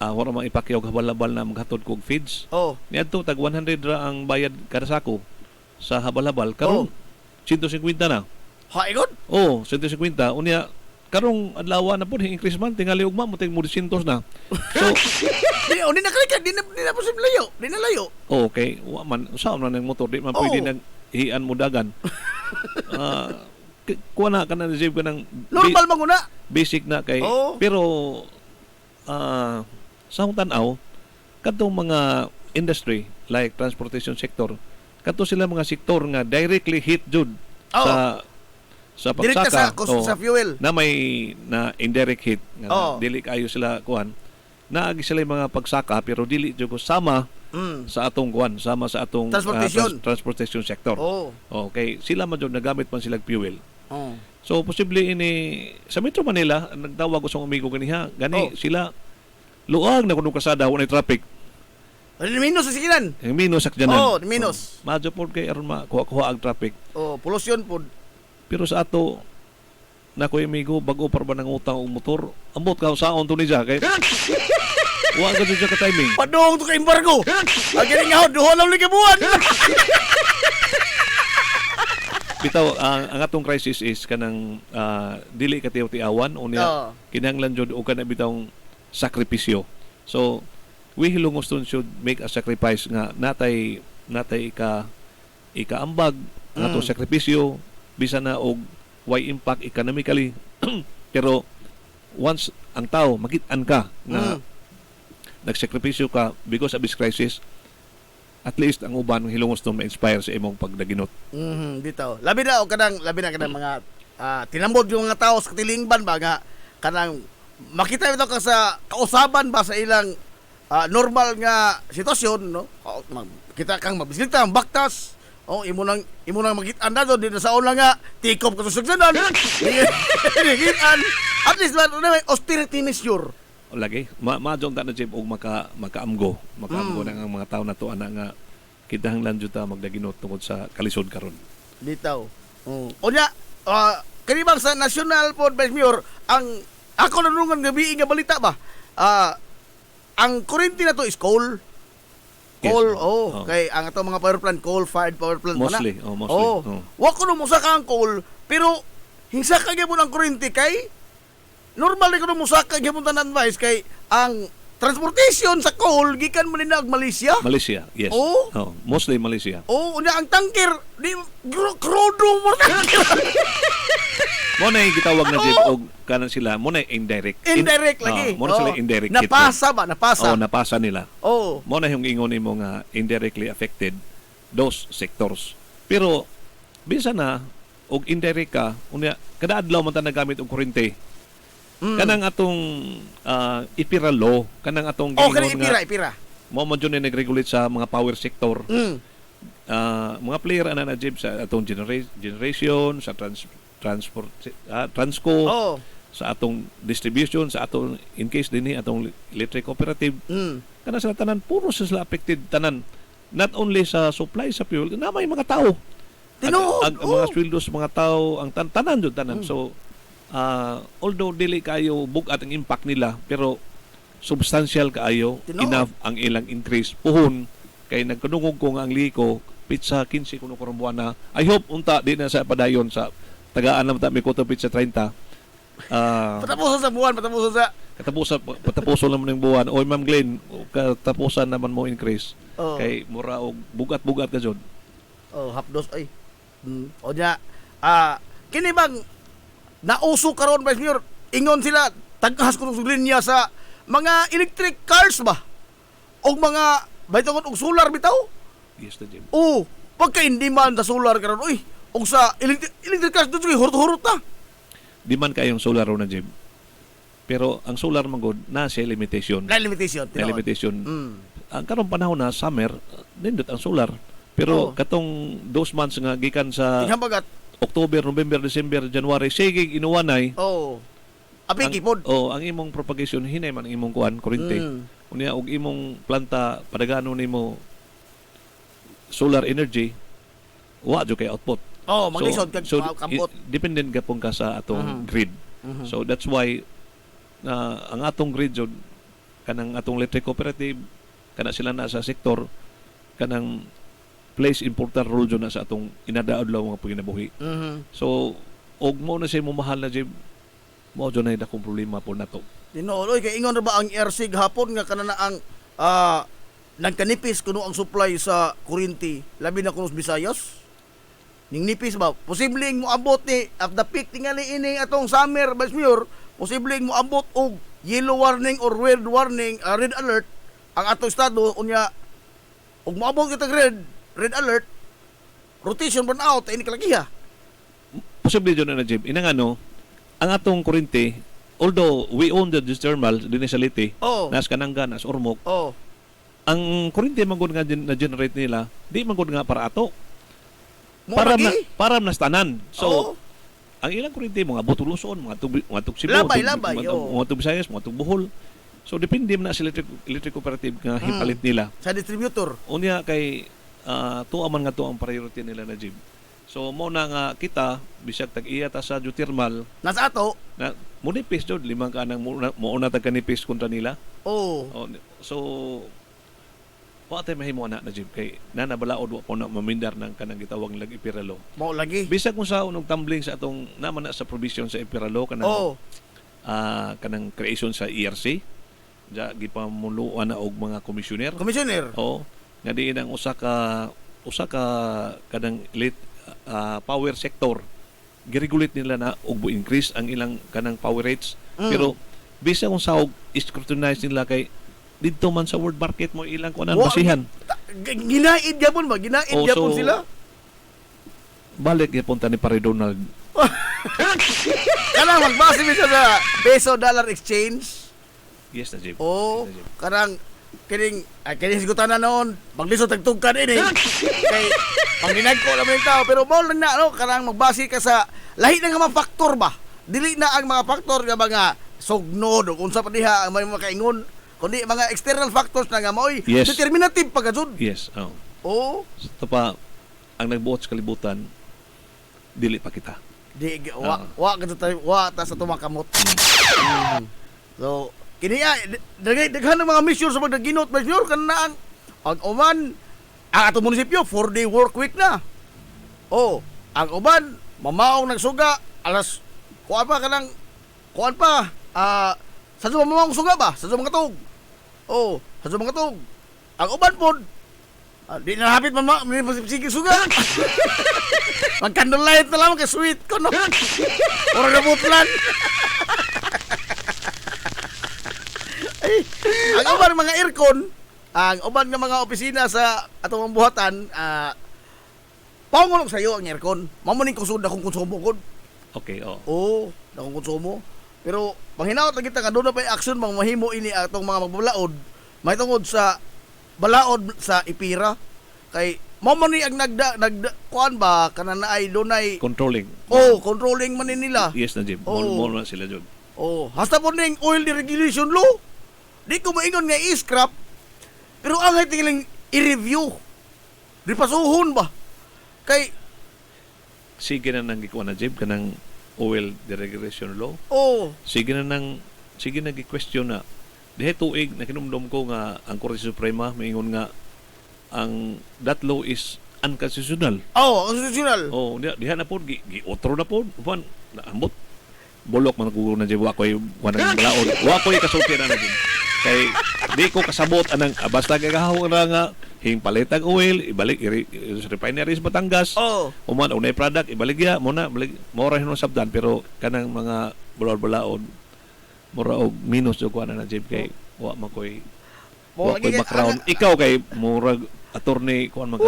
Wala mang ipakyaw habal-habal na maghatod kog feeds. Oh. Niadto tag 100 ra ang bayad kada sako sa habal-habal. Karon 150 na. Ha, igod? Oh, 150 unya karong adlaw na pod increase man tingali ugma mo tig 200 na. So Di na kalikan, di na posible layo. Di na layo. okay, wa man usaon man ang motor di man pwede nag hian mo dagan. Kuha na ka na Jib ka ng Normal manguna. basic na kay Oo. pero sa akong tanaw kadtong mga industry like transportation sector kadto sila mga sektor nga directly hit jud Oo. sa Direkta pagsaka sa fuel. na may na indirect hit nga Oo. dili kayo sila kuan naagi sila yung mga pagsaka pero dili jud ko sama sa atong kuan sama sa atong Transportation. transportation sector. Oh. Okay, sila man jud nagamit man sila fuel. Oh. So posible ini sa Metro Manila nagtawag ko sa amigo ganiha gani Oh. sila luag na kuno kasada wala traffic Minus sa sikilan. ang minus sakyanan. Oh, minus. Madyo pod kay aron makuha ang traffic. Oh, pollution po. Pero sa ato na ko amigo bago pa ba nang utang og motor ambot ka saon to ni kay wa ka jud ka timing. Padong to kay embargo. Agin nga duha lang ligabuan. Bitaw ang atong crisis is kanang dili ka tiyaw-tiyawan unya kinahanglan jud og kana bitawng sakripisyo. So we Hilongoston should make a sacrifice nga natay ikaambag ang atong sakripisyo bisan na og way impact economically pero once ang tao makit-an ka nga nagsakripisyo ka because of this crisis at least ang uban ng Hilongoston ma-inspire sa imong pagdaginot. Bitaw. Labi na kanang mga tinambod yung mga tao sa katilingban ba nga kanang makita bitaw ka sa kausaban ba sa ilang normal nga sitwasyon, no? Kita kang mabisikleta ang baktas. Oh, imo nang makit-an na doon, di na sa una nga tikop ka sa sugdanan. Dikitan. At least may austerity measure. O lagi, ma-jong ta na Jim og makaamgo na ang mga tao na to ana nga kinahanglan jud ta magdaginot tungod sa kalisod karon. Bitaw. Unya, kanibang sa national pod Vice Mayor, ang ako nanungan gabi nga balita ba? Ang kurente na to is coal. Yes. Coal, kay ang ato mga power plant, coal-fired power plant Mostly, man na. mostly. Wa ko mo sa ang coal, pero hinsa ka gyapon ang kurente kay normal ko mo sa ka gyapon tanan advice kay ang transportation sa coal gikan man nila Malaysia. Malaysia, yes. Oh. Mostly Malaysia. Unya ang tanker di crudo mo tanker. Mo na yung gitawag na Jim og kanan sila, mo na yung indirect. Indirect lagi. Mo na sila indirect hit. Napasa ba? Napasa. Napasa nila. Oh. Mo na yung ingon nimo nga indirectly affected those sectors. Pero bisa na og indirect ka unya kada adlaw man ta nagamit og kurente. Kanang atong ipira law, kanang atong Kanang ipira. Mo man jud nag-regulate sa mga power sector. Mga player ana na Jim sa atong generation, sa transport Transco, sa atong distribution, sa atong in case dinhi atong electric cooperative. Kana sila tanan puro sila affected tanan. Not only sa supply sa fuel, na may mga tao. Ang mga sweldos mga tao, ang tanan jud tanan. So although dili kayo bugat ang impact nila, pero substantial kaayo enough ang ilang increase puhon kay nagkanungog ko nga ang liko pizza 15 kuno karong buwan na. I hope unta di na sa padayon sa tagaan na mi ko pizza 30. Patapusan sa buwan, patapusan naman ng buwan. Oy Ma'am Glenn, katapusan naman mo increase. Kay mura og bugat-bugat ka jud. Hapdos ay. Onya, kini bang nauso karon Vice Mayor, ingon sila taghas ko ng linya sa mga electric cars ba? O mga baytongon og solar bitaw? Yes, the Jim. Pagka-in-demand sa solar karon, og sa electric cars dito hurot-hurot na. Di man kayong solar na Jim. Pero ang solar man gud na siya limitation. Na limitation. Ang karong panahon na summer, nindot ang solar. Pero katong 2 months nga gikan sa Tinghambagat. October, November, December, January, sige inuwanay. Apiki pod. Ang imong propagation hinay man ang imong kuan kurente. Unya og imong planta padagano nimo solar energy wa jud kay output. Maglisod kag kampot. Dependent gapon ka sa atong grid. So that's why na ang atong grid jud kanang atong electric cooperative kana sila na sa sektor kanang plays important role jud na sa atong inadaadlaw mga paginabuhi. So og mo na siya mo mahal na jib mo jud na dakong problema po nato. Tinuloy kay ingon ra ba ang ERC gahapon nga kana na ang nagkanipis kuno ang supply sa kuryente labi na kuno sa Visayas? Ning nipis ba? Posibleng moabot ni at the peak tingali ini atong summer, Vice Mayor, posibleng moabot og yellow warning or red warning, red alert ang atong estado unya og moabot kita red alert rotation burn out ini kalagiha. Posible jud na jib inang ano ang atong kuryente although we own the geothermal dinhi sa Leyte Oh. nas Kananga nas Ormoc Oh. ang kuryente man gud nga na generate nila di man gud nga para ato Mo para lagi? na tanan. So Oo. ang ilang kuryente mga Butuluson, mga tug Cebu, Labay, mga tug Visayas, mga tug Bohol. So depende man na sa electric cooperative nga hipalit nila. Sa distributor. Unya kay tuwa man nga to ang priority nila na Jim. So mo na nga kita bisag tag-iya ta sa geothermal Nasa ato. na munipis jud limang kanang mo na tag kanipis kontra nila. Oh. Oh, so wa tay mahimo na Jim kay nanabalaod wa ko na mamindar ng kanang gitawag lag ipiralo. Mo lagi. Bisag kung sa unong tumbling sa atong naman na sa provision sa ipiralo kanang Oh. kanang creation sa ERC ja gipamuluan na og mga komisyoner. Commissioner. Oo. Nga diin ang usa ka kanang power sector giregulate nila na og increase ang ilang kanang power rates pero bisa kung sa scrutinize nila kay dito man sa world market mo ilang kunan basihan. Ginaid gyapon ba? Ginaid Oh, gyapon so, sila. Balik gyapon ta ni Pare Donald. Kanang magbase mi sa peso dollar exchange. Yes na Jim. Oh, Yes, na, Jim. karang kining sigutan na noon, maglisod tagtugkan ini. Kay pangginag ko lang yung tao pero mo lang na no, karang magbase ka sa lahi na nga mga faktor ba. Dili na ang mga faktor nga mga sugnod o unsa pa diha ang may makaingon kundi mga external factors na nga mo'y Yes. determinative pagkasud. Yes. Oh. Oh, Ito pa ang nagbuot sa kalibutan dili pa kita. di wa ka tayo wa ta sa tumakamot. So, kini daghan ng mga mission sa pagdaginot mayor kana ang uman ang atong munisipyo 4-day work week na. Oh, ang uban mamaong nagsuga alas kuan pa sa mamaong suga ba sa mga tug. Oh, sa mga tug. Ang uban pod di na hapit man sige suga. Mag-candle light na lang kay sweet ko no. Ora na butlan. Ay, ang uban mga aircon, ang uban nga mga opisina sa atong buhatan, pangulong sayo ang aircon. Mamuning kusod akong konsumo kod. Okay, oh. Oo, akong konsumo. Pero panghinaot na kita nga doon na pa action mga mahimo ini atong mga magbabalaod. May tungod sa balaod sa ipira kay mo man ni ang nagda kuan ba kana na ay dunay Controlling. controlling man ni nila. Yes na Jim. Oh. More na sila jud. Oh, hasta po ning oil deregulation law. Di ko maingon nga i-scrap. Pero ang tingling i-review. Di pasuhon ba? Kay Sige na nang gikuha na Jim kanang oil deregulation law. Sige na gi-question na dihe tuig na kinumdum ko nga ang Korte Suprema maingon nga ang that law is unconstitutional. constitutional. Diha na po gi-otro na po. Uban naambot bulok man ko na Jim wa koy wanang balaod. Wa koy kasulti na Jim. Kay di ko kasabot anang basta gagahawon na nga palit ang oil ibalik refineries Batangas. Uman unay product ibalik ya mo na balik mora hinon sabdan pero kanang mga balaod mura og minus jud ko na Jim kay wa makoy background. Ikaw kay murag attorney kuan mag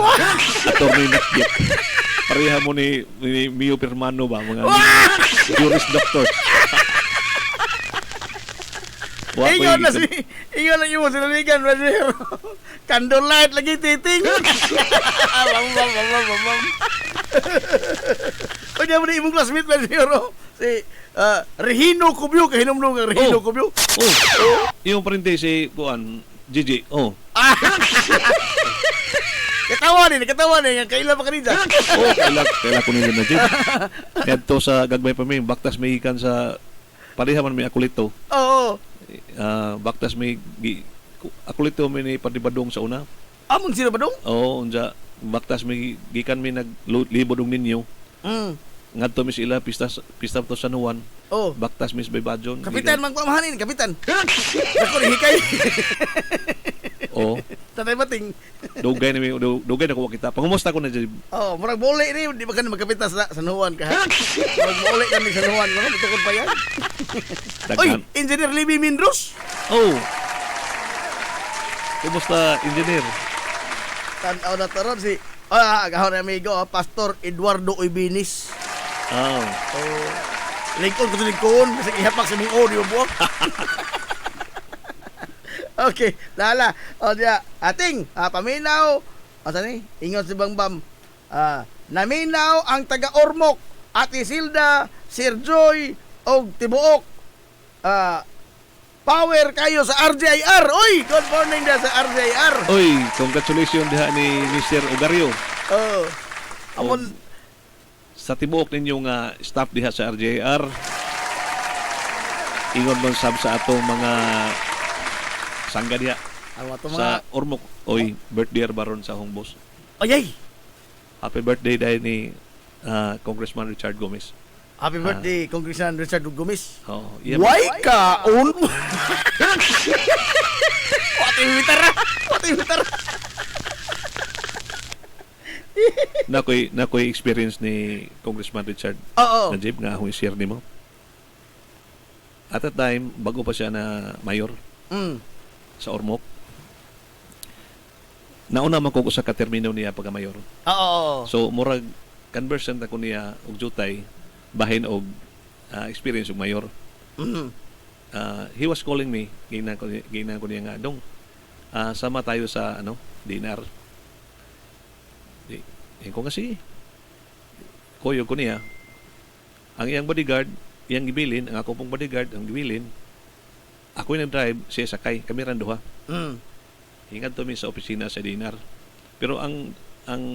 attorney nakit. Pareha mo ni Mio Permano ba mga juris doctors. Ingon lang yung sinaligan, brother. Candle light lagi titing. Kanya mo na imong classmate, brother. Si Regino Cubio, kahinom-nom ng Regino Cubio. Yung parente si kuan Gigi. Katawa ni, kailan pa kanina. Kaila ko nila na Jim. Kadto sa Gagbay pa may baktas may ikan sa pareha man may akulito. Oo. Baktas may akulito may ni padibadong sa una. Amon sino ba dong? Oo, unja baktas may gikan mi naglibodong ninyo. Ngadto mi sila pista to San Juan. Oh. Baktas mis Baybajon. Kapitan man pamahanin, kapitan. Ako ni hikay. Oo. Tatay mating. Dugay na ko kita. Pangumusta ko na dyan. Oh, murag bole ni di ba kan magkapitan sa San Juan ka. Murag bole kan ni San Juan, no? Tukod pa yan. Oy, Daghan. Engineer Libby Mindros. Oh. Kumusta, engineer? Tanaw na taron si agahon amigo, Pastor Eduardo Uibinis. Oh. Oh. Lingkon ko sa lingkon kasi ihapak sa mong audio buwak. Okay, lala. O diya, ating paminaw. O sani, ingon si Bangbam. Naminaw ang taga-Ormoc, Ate Silda, Sir Joy, o Tibuok. Power kayo sa RJIR. Uy, good morning na sa RJIR. Oy, congratulations diha ni Mr. Ogario. Oh. Amon, Sa tibuok ninyong staff diha sa RJR. Ingon mo sab sa atong mga sangga diha ang mga mga... sa Ormoc. Oy, birthday baron sa hong boss. Ayay! Happy birthday dahil ni Congressman Richard Gomez. Happy birthday, Congressman Richard Gomez. Oh, yeah. Why kaon? What yung mitara? What yung mitara? Nakoy experience ni Congressman Richard Oo. Najib nga akong i-share nimo. At that time, bago pa siya na mayor sa Ormoc, nauna man ko sa katermino niya pagka-mayor. Oo. So, murag conversant ako niya og jutay, bahin og experience og mayor. He was calling me, ginan ko niya nga, dong, sama tayo sa, dinner. Ko kasi, koyo ko niya, ang iyang bodyguard, iyang gibilin, ang ako pong bodyguard, ang gibilin, ako yung nag-drive, siya sakay, kami randuha. Hingad to mi sa opisina sa dinar. Pero ang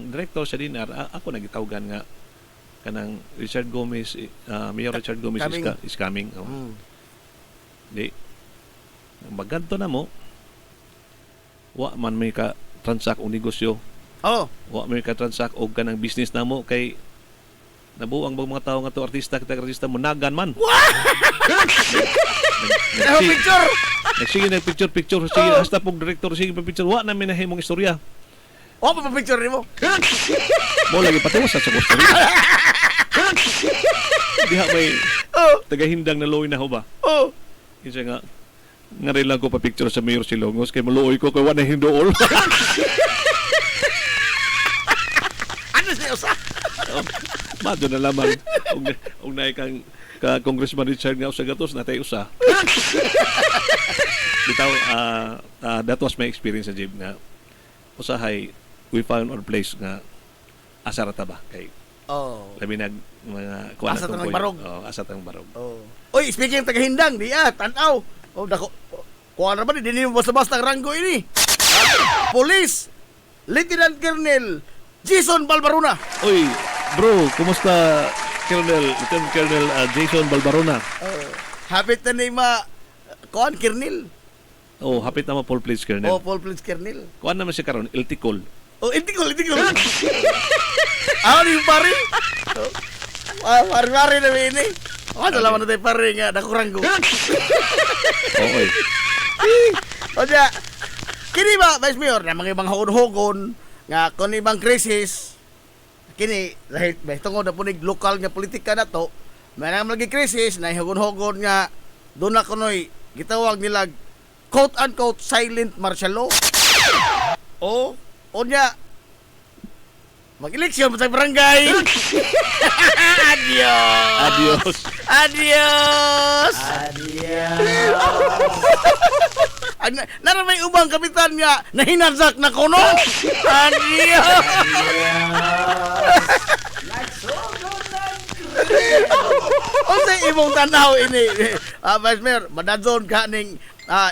director sa dinar, ako nagitawgan nga kanang Richard Gomez, Mayor Richard Gomez Coming. is coming. Oh. Di. Maganto na mo, wa man may ka transact o negosyo. Oh. Wa may ka transact o kanang business na mo kay nabuang bang mga tao nga to artista mo nagan man. Ano picture? Sige nag-picture. Sige, hasta pong director, sige pa-picture. Wa namin nahimong istorya. O, pa picture ni mo. Mo lagi patiwas sa istorya. Diha may Oh. tagahindang na loy na ho ba? Oh. Kasi nga, rin lang ko pa-picture sa Mayor Silongos kay maluoy ko kay wa na hindool. Ano siya usa? Madyo na laman. Kung na kang Congressman Richard nga usa gatos na tayo usa. Bitaw, that was my experience sa Jib nga usahay, we found our place nga asarata ba kay Oh. labi nag mga Asat ang barog. Asat ang barog. Oh. Oy, speaking ng tagahindang, di tanaw. Oh, dako. Kuha na ba di mo basta-basta ang ranggo ini? Police Lieutenant Colonel Jason Balbaruna. Oy, bro, kumusta Lieutenant Colonel Jason Balbarona? Habit na ni kuan Colonel. Oh, hapit naman full place Colonel. Oh, Paul Prince Colonel. Kuan naman si karon, Iltikol. Oh, itikol. Ano yung pari? Pari na ini. Ano laman na tayo pari nga, nakuranggo. Oy. O diya, kini ba, Vice Mayor, na mga ibang hugon-hugon, nga kung ibang krisis, kini, dahil tungod na punig lokal nga politika na to, may nang lagi krisis, na hugon-hugon nga, doon na kunoy, gitawag nila, quote-unquote, silent martial law. O niya, mag-eleksyon sa barangay. Adios. Adios. Nara may ubang kapitan nga nahinansak na kono. Adios. O sa imong tanaw ini, Vice Mayor, madadon ka ning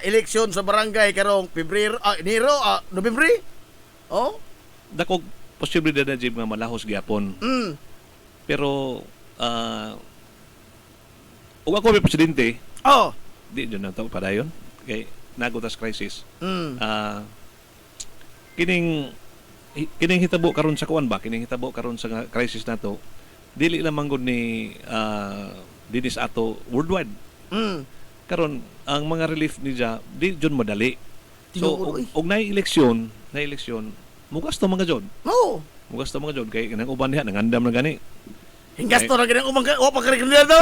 eleksyon sa barangay karong Pebrero, Nobyembre? Oh? Dakog posibilidad na Jib nga malahos gyapon. Pero ug ako may presidente, Oh. di dyan na ito padayon. Kay nagutas crisis. Mm. Kining hitabo karon sa kuan ba? Kining hitabo karon sa crisis nato. Dili lamang gud ni dinis ato worldwide. Mm. Karon ang mga relief ni Ja di jud madali. So Tinuod, oy. og na eleksyon, mugas to mga jud. Oh. Mugas to mga jud kay kanang uban diha nangandam na gani. Hingas to na ganang umang o pagkarikundan to.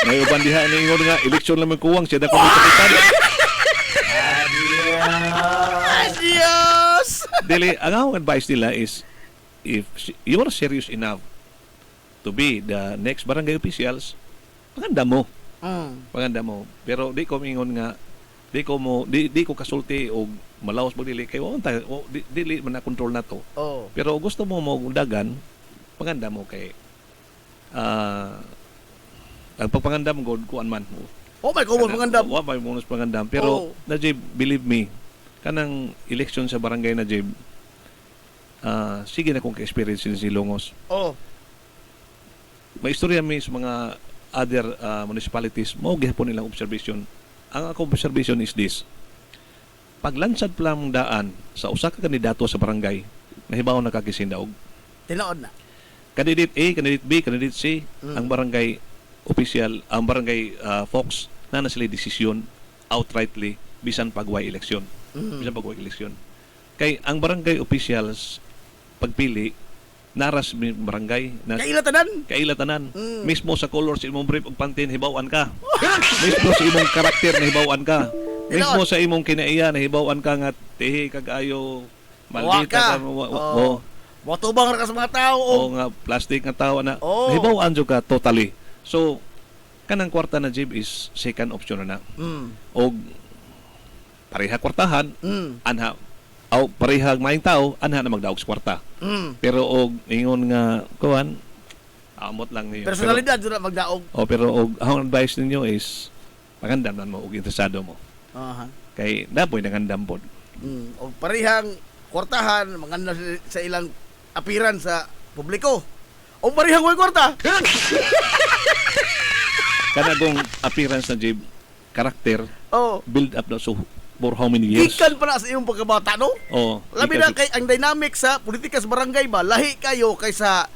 May uban diha ni ingon nga eleksyon lang man kuwang siya dako ni kapitan. Adios. Dili, ang akong advice nila is if you are serious enough to be the next barangay officials, panganda mo. Panganda mo. Pero di ko mingon nga di ko kasulti o malawas mo dili kay dili man na control na to. Oh. Pero gusto mo mo undagan, panganda mo kay ang pagpangandam god kuan man. Oh my God, pangandam. Wa may bonus pangandam. Pero Oh. Najib, believe me, kanang election sa barangay Najib, sige na kung ka-experience si Longos. Oh. May istorya mi sa mga other municipalities, mo gihapon nilang observation. Ang akong observation is this. Paglansad pa lang daan sa usa ka kandidato sa barangay, nahibaw na kakisindaog. Tinood na. Candidate A, candidate B, candidate C, ang barangay official, ang barangay folks na sila desisyon outrightly bisan pagway eleksyon. Bisan pagway eleksyon. Kay ang barangay officials pagpili naras mi barangay na Kailatanan. kailatanan. Mismo sa color sa imong brief ug pantin hibaw-an ka. Mismo sa imong karakter nahibaw-an ka. Mismo sa imong kinaiya nahibaw-an ka nga tihi kag-ayo maldita ka. Oh. Motubang ra ka sa mga tao. O nga plastic nga tawo na Oh. nahibaw-an jud ka totally. So kanang kwarta na Jib is second option na. Og pareha kwartahan anha aw pareha maayong tao anha na magdaog sa kwarta. Pero og ingon nga kuan amot lang niyo. Personalidad jud na magdaog. Pero og ang advice ninyo is magandam man mo og interesado mo. Aha. Kay napoy nangandam pod. O parihang kwartahan maganda sa ilang appearance sa publiko. O parihang way kwarta. Kanagong appearance na Jib karakter Oh. build up na so for how many years? Gikan pa na sa imong pagkabata no? Oh, Labi na kay ang dynamic sa politika sa barangay ba lahi kayo kaysa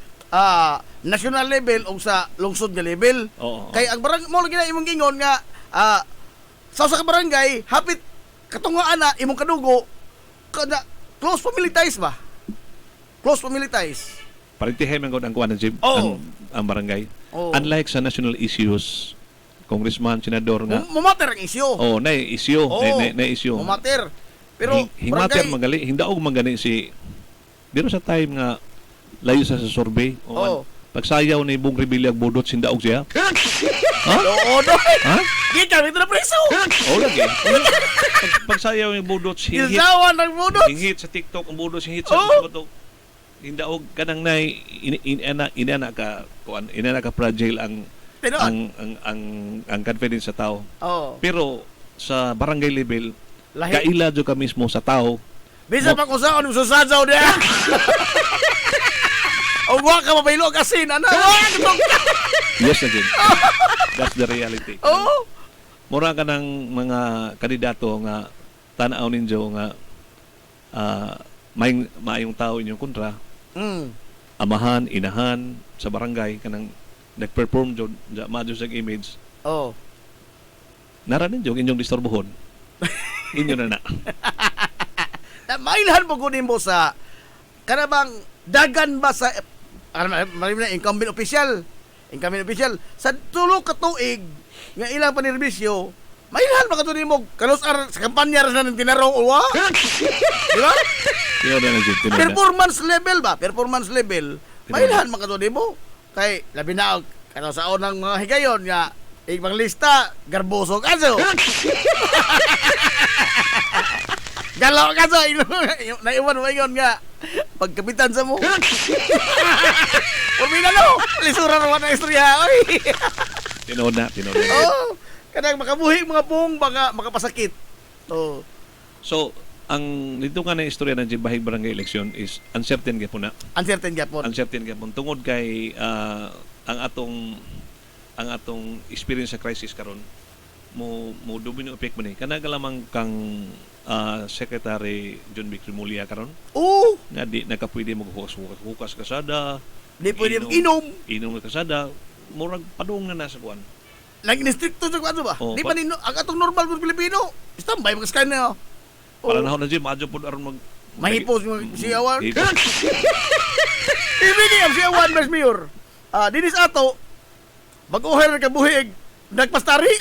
national level o sa lungsod nga level. Oo. Kay ang barangay mo lagi na imong gingon nga sa usa ka barangay hapit katungaan na imong kadugo kada close family ties ba? Close family ties. Parintihin man gud ang kuan Jib Oo. ang barangay. Oo. Unlike sa national issues, congressman, senador nga Mumater ang isyo. oh, na issue, na issue. Mumater. Pero Hingmater barangay, magali, hindaog magani si diro sa time nga layo sa survey Oo. pagsayaw ni Bong Revilla budot sindaog siya. Ha? oo no. Ha? Di kami ito na preso. Oh lagi. Pagsayaw ni budot hingit, Ilzawan ng budot. hingit sa TikTok ang budot hingit sa Oo. batok. Hindaog kanang nay inana ka kuan, inana ka fragile ang Tinuod. ang confidence sa tao. Oo. Pero sa barangay level, Lahi. kaila jud ka mismo sa tao. Bisa pa kung saan yung susadyaw niya. O wa ka mabaylo kasin, ano? Yes na din. That's the reality. Oo. Mura ka ng mga kandidato nga tanaw ninyo nga mayong tao inyong kontra, amahan, inahan sa barangay kanang nag-perform jud madyo sa image. Oo. Nara ninyo inyong disturbohon. Inyo na na. Mainhan po kunin mo sa kanabang dagan ba sa marim na incumbent official sa tulo ka tuig nga ilang panirbisyo mainhan pa katunin mo kalusar sa kampanya ras na ng tinarong uwa di ba Tiyo na jud tiyo na. performance level mainhan man katunin mo kay labi na kano sa unang mga higayon nga ibang lista garboso kaso galaw kaso naiwan mo yun nga pagkapitan sa mo Pumila no lisura naman ang istorya oy Tinood na. oh kanang makabuhi mga pong baka makapasakit oh So, ang dito nga na istorya ng Bahig Barangay Election is uncertain gyapon na. uncertain gapon Uncertain gyapon tungod kay ang atong ang atong experience sa crisis karon mo domino effect man ni kana lamang kang Secretary John Vic Remulla karon Oo, nga di nakapwede maghukas kasada di pwede inom. inom na kasada murag padung na nasa kuan Lagi stricto sa kwanto ba? Oo, Di pa nino, ang atong normal kung Pilipino. Standby, mag-scan na. para na na Jim adyo pud aron mag Mahipos yung siyawan. Mahipos. Ibigay ang siyawan, Vice Mayor. Dinis ato, mag-uher ka buhig, nagpastari.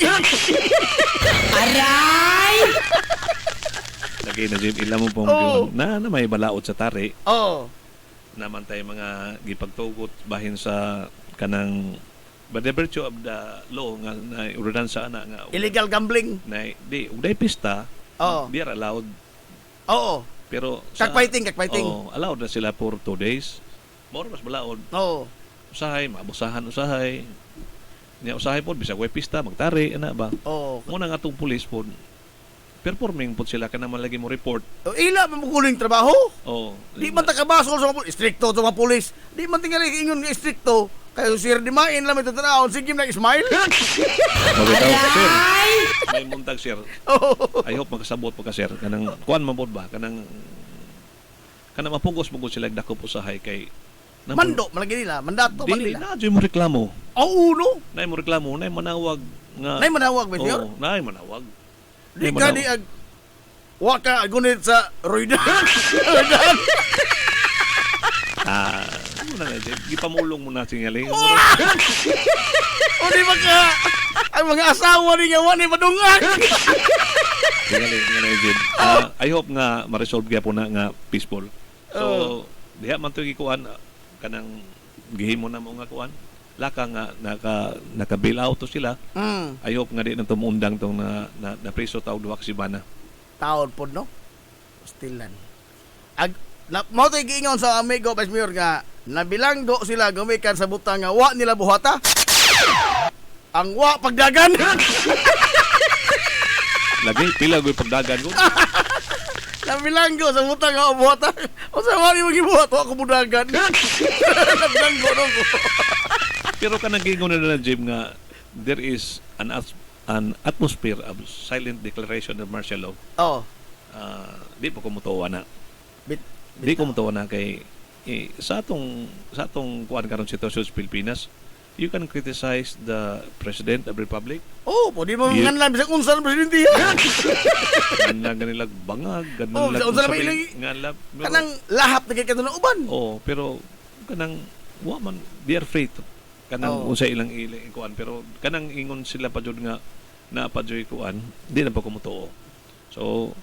lagi na Jim ila mo pong Oo. na may balaod sa tari Oo. naman tayo mga gipagtugot bahin sa kanang by the virtue of the law nga na ordinansa na nga Illegal gambling. na di ugday pista Oo. they are allowed Oo. pero Kakfighting. allowed na sila for 2 days more mas balaod Oo. usahay maabusahan usahay niya usahay po bisag way pista magtari ana ba Oo. mo nga atong pulis po performing po sila kana man lagi mo report Ila, mamukuling trabaho. oh Di man takabasol sa mga pulis. Stricto sa mga pulis. Di man tingali ingon nga stricto. Kaya sir di main lang ito tanawon. Sige na smile. Mabitaw sir may muntag sir Oo. I hope makasabot pa ka sir kanang kuan man pod ba kanang mapugos mo sila dakop usahay kay Mando, malagi nila. Mandato, dili malila. na dili mo reklamo Oo, no? nay mo reklamo nay manawag nga Nay manawag, Vice Mayor. oh nay manawag Di nay ka manawag. di ag... Waka agunit sa Roydan. Ano na nga, Jeb? Gipamulong mo na singali. O di ba ka... Ang mga asawa ni nga wani madungag. Singali, Jeb. I hope nga ma-resolve kaya po na nga peaceful. So, diha man ito gikuan, kanang gihimo na mo nga kuan. Laka nga, naka-bail out to sila. I hope nga di na tumundang tong na preso tawag duwa ka si Bana. Taon po, no? Stilan. Mao tayo giingon sa amigo, Vice Mayor, nga nabilanggo sila gumikan sa butang nga wa nila buhata. Ang wa pagdagan. Lagi, pila ko yung pagdagan ko. Nabilanggo sa butang nga wa buhata. O sa wa ni magibuhat, wa ko budagan. Nabilanggo no ko. Pero kanang gingon na Jim nga there is an atmosphere of silent declaration of martial law. Oh. Di po kumutuwa na. Di kumutuwa na kay sa atong kuan karon sitwasyon sa Pilipinas, you can criticize the President of the Republic. Oh, pwede mo Yeah. nganlan bisag unsa ang presidente. Ganang ganilag bangag, Oh, ganang lag unsa na may ilang- nganlab. Kanang lahap na kay kanang uban. Oh, pero kanang wa man they are afraid kanang Oh. unsa ilang kuan pero kanang ingon sila pa jud nga na pa jud kuan, di na pa kumutuo. So,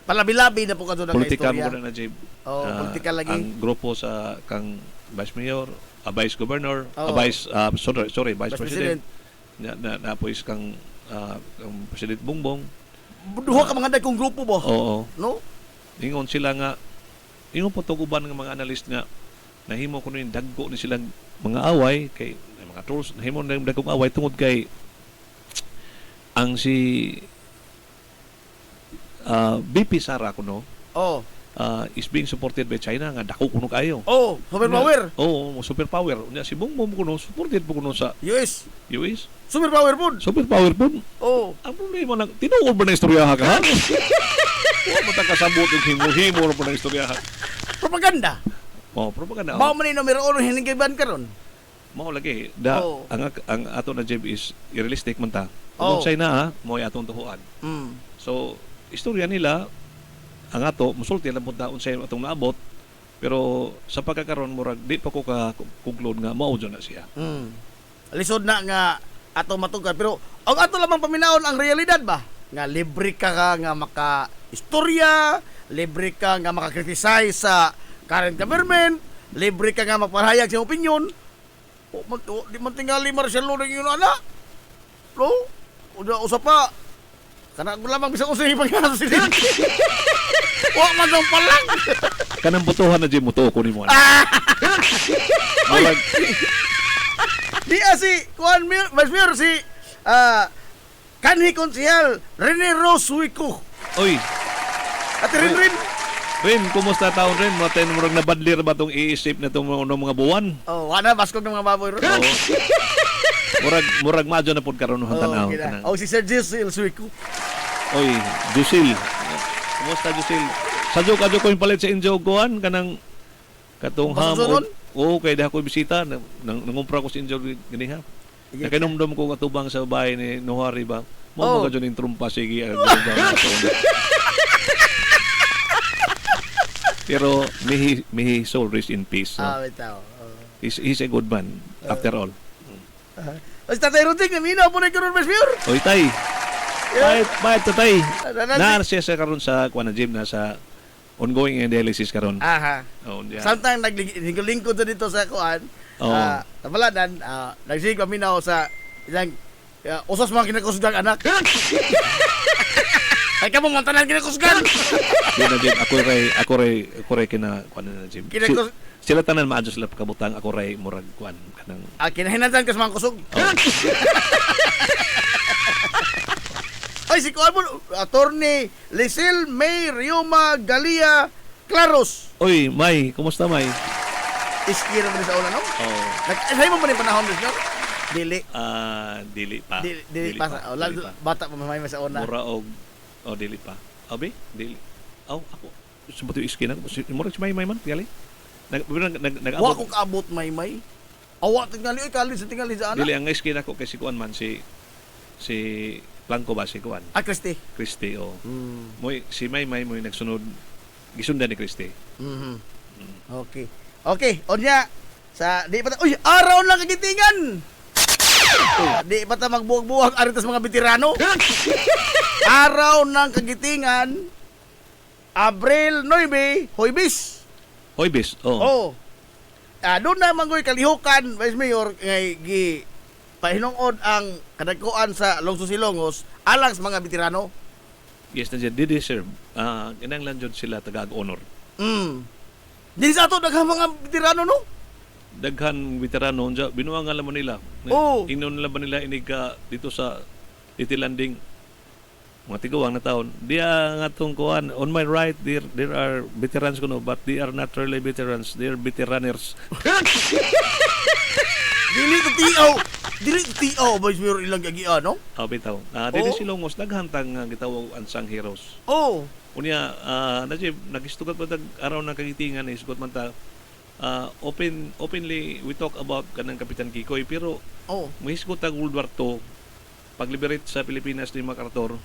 Palabi-labi na po kadto ng politikan istorya. mo na Jib. Oh, politikal lagi. Ang grupo sa kang Vice Mayor, Vice Governor, Oo. Vice Vice Vice President. Na pois kang President Bongbong. Duha ka mga dagkong grupo bo. Oo. No? Ingon sila nga ingon po to uban ng mga analyst nga nahimo kuno yung dagko ni silang mga away kay mga trolls nahimo na yung dagkong away tungod kay ang si BP Sara kuno Oh. is being supported by China nga dako kuno kayo. Oh, super power. Oo, superpower. Unya si Bongbong kuno supported po kuno sa US. US. Super power po. Superpower po. Oh. Ang problema na tinuod ba na istorya ka ha? Wa mo ta kasabot og himo-himo po na istorya ha. Propaganda. Oh, propaganda. Mao man ni numero 1 hinigiban karon. Mao lagi Oo. ang ato na job is realistic man ta. Oo. Kung China ha, mo atong tuhuan. Mm. So, istorya nila ang ato musulti lang pud taon sa atong naabot pero sa pagkakaroon murag di pa ko ka conclude nga mao na siya. Mm. Lisod na nga ato matugan pero ang ato lamang paminawon ang realidad ba? Nga libre ka nga maka istorya, libre ka nga maka-criticize sa current government, libre ka nga magpahayag sa opinion. Di man tingali martial law ng yun ana. No? Usa pa. Kana ko lamang bisag usa ipangano si Wa man dong palang. Kanang butuhan na jud mo to ko nimo. Murag Di si Juan Vice Mayor si kanhi konsehal Rene Roswico. oy, Ate Rin. Ren, kumusta taon ren? Matay murag nabadlir ba tong iisip na tong mga buwan? Oh, wala baskog ng mga baboy ron. Oo. Murag madyo na pud karon ang tanaw. Kanang. Oh, si Sir Jesse Suico. Oy, Jusil. Kumusta Jusil? Sadyo kadyo ko yung palit sa injo kuan kanang katong ham. Masusunod? Oo, kay dako bisita nangumpra ko sa injo ganiha. Nakinomdom ko katubang sa bahay ni Nohari ba. Mo mga yung trumpa sige. Pero may he soul rest in peace. No? Bitaw. He's a good man after all. Basta tayo ruting, naminaw po na karon Mas Mayor. Oy tay. Bayad tatay. Nanansi. Na siya sa karon sa kuan na gym na sa ongoing dialysis karon. Aha. Oh, yeah. Sometimes naglingkod to dito sa kuan. Oo. Tabaladan, nagsig kami na sa isang usas mga kinakusgang anak. Ay ka mong mantanan kinakusgan. Di na din ako ray kina kuan na gym. Sila tanan maadyo sila kabutang ako ray murag kuan kanang Kinahinatan ka sa mga kusog. Ay, si kuan mo, Attorney Lisel May Rioma Galia Claros. Oy, May, kumusta May? Iskira mo rin sa una, no? Oh. Nag-isay mo pa rin panahon, no? Dili. Dili pa. Dili pa. Dili pa. Bata pa mamay sa una. Mura og dili pa. Abi, dili. Ako. Sumato yung iskinan. Mura si May man, gali. Wa ko kaabot may. Awa tingali kali sa tingali sa ana. Dili ang iskin ako kay si kuan man si Blanco ba si kuan? Christy. Christy o. Moy si May moy nagsunod gisundan ni Christy. Okay. Okay, onya sa di pa uy, araw lang kagitingan. Di pa ta magbuwag-buwag aritas mga veterano. Araw ng kagitingan. Abril 9, Hoybis. Hoybis. Oh. Oh. Doon na mangoy kalihukan, Vice Mayor, ngay gi pahinungod ang kadagkuan sa Longso Silongos alang sa mga veterano. Yes, na dyan. They deserve. Kinanglan dyan sila tagag-honor. Di sa ato daghang mga veterano, no? Daghan veterano, binuangan naman nila. Oo. Ingnon nila ba nila inig dito sa Little Landing mga tiguang na taon. Diya nga itong kuhan. On my right, there are veterans ko no, but they are not really veterans. They are veteraners. Dili to tiaw, Vice Mayor ilang gagian, no? Bitaw. Dito silongos, naghantang gitawag ansang heroes. Oh. Unya, nagistugat pa araw ng kagitingan, isugot man ta, openly we talk about kanang Kapitan Kikoy, pero may isugot tag World War II, pag-liberate sa Pilipinas ni MacArthur,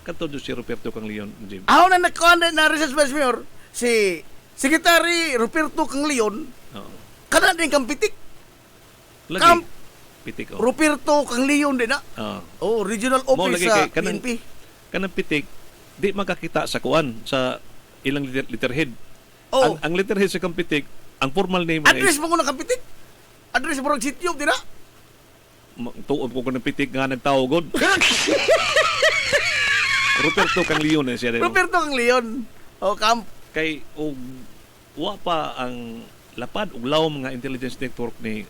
kanto si Ruperto Canglion, Jim. Ako na na research, Vice Mayor, si Secretary Ruperto Canglion, kana din kang pitik. Lagi, pitik. Ruperto Canglion din na. Regional Office sa PNP. Kanang pitik, di makakita sa kuan, sa ilang letterhead. Ang letterhead sa kampitik, ang formal name address mo ko na kampitik? Address mo ng sityo, di na? Tuod ko ng pitik nga nagtawagod. Ruperto Canglion siya. Ruperto Canglion. Camp. Kay wa pa ang lapad ug lawom nga intelligence network ni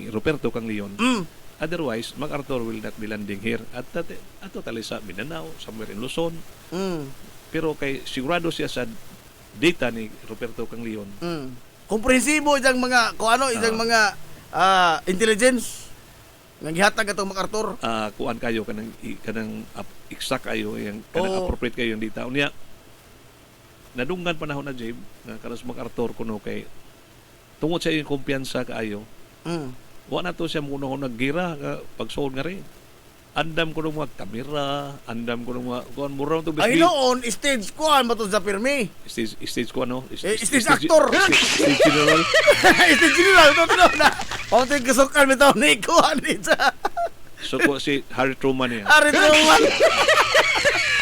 Ruperto Canglion. Otherwise, MacArthur will not be landing here at ato tali sa Mindanao, somewhere in Luzon. Pero kay sigurado siya sa data ni Ruperto Canglion. Komprehensibo isang mga isang mga intelligence nga gihatag atong MacArthur. Kuan kayo kanang exact kayo yang kanang appropriate kayo yung data. Unya nadunggan panahon na Jabe nga karon sa MacArthur kuno kay tungod sa iyong kumpiyansa kaayo. Wa na to siya muna ko naggira pagsuod nga rin. Andam ko ng mga kamera, andam ko ng mga kuan mura to ay noon stage kuan ba to sa pirmi? Stage ko ano? Stage actor. Stage general. Stage general to na. O ting kasukan bitaw ni kuan ni sa. So ko si Harry Truman niya. Harry Truman.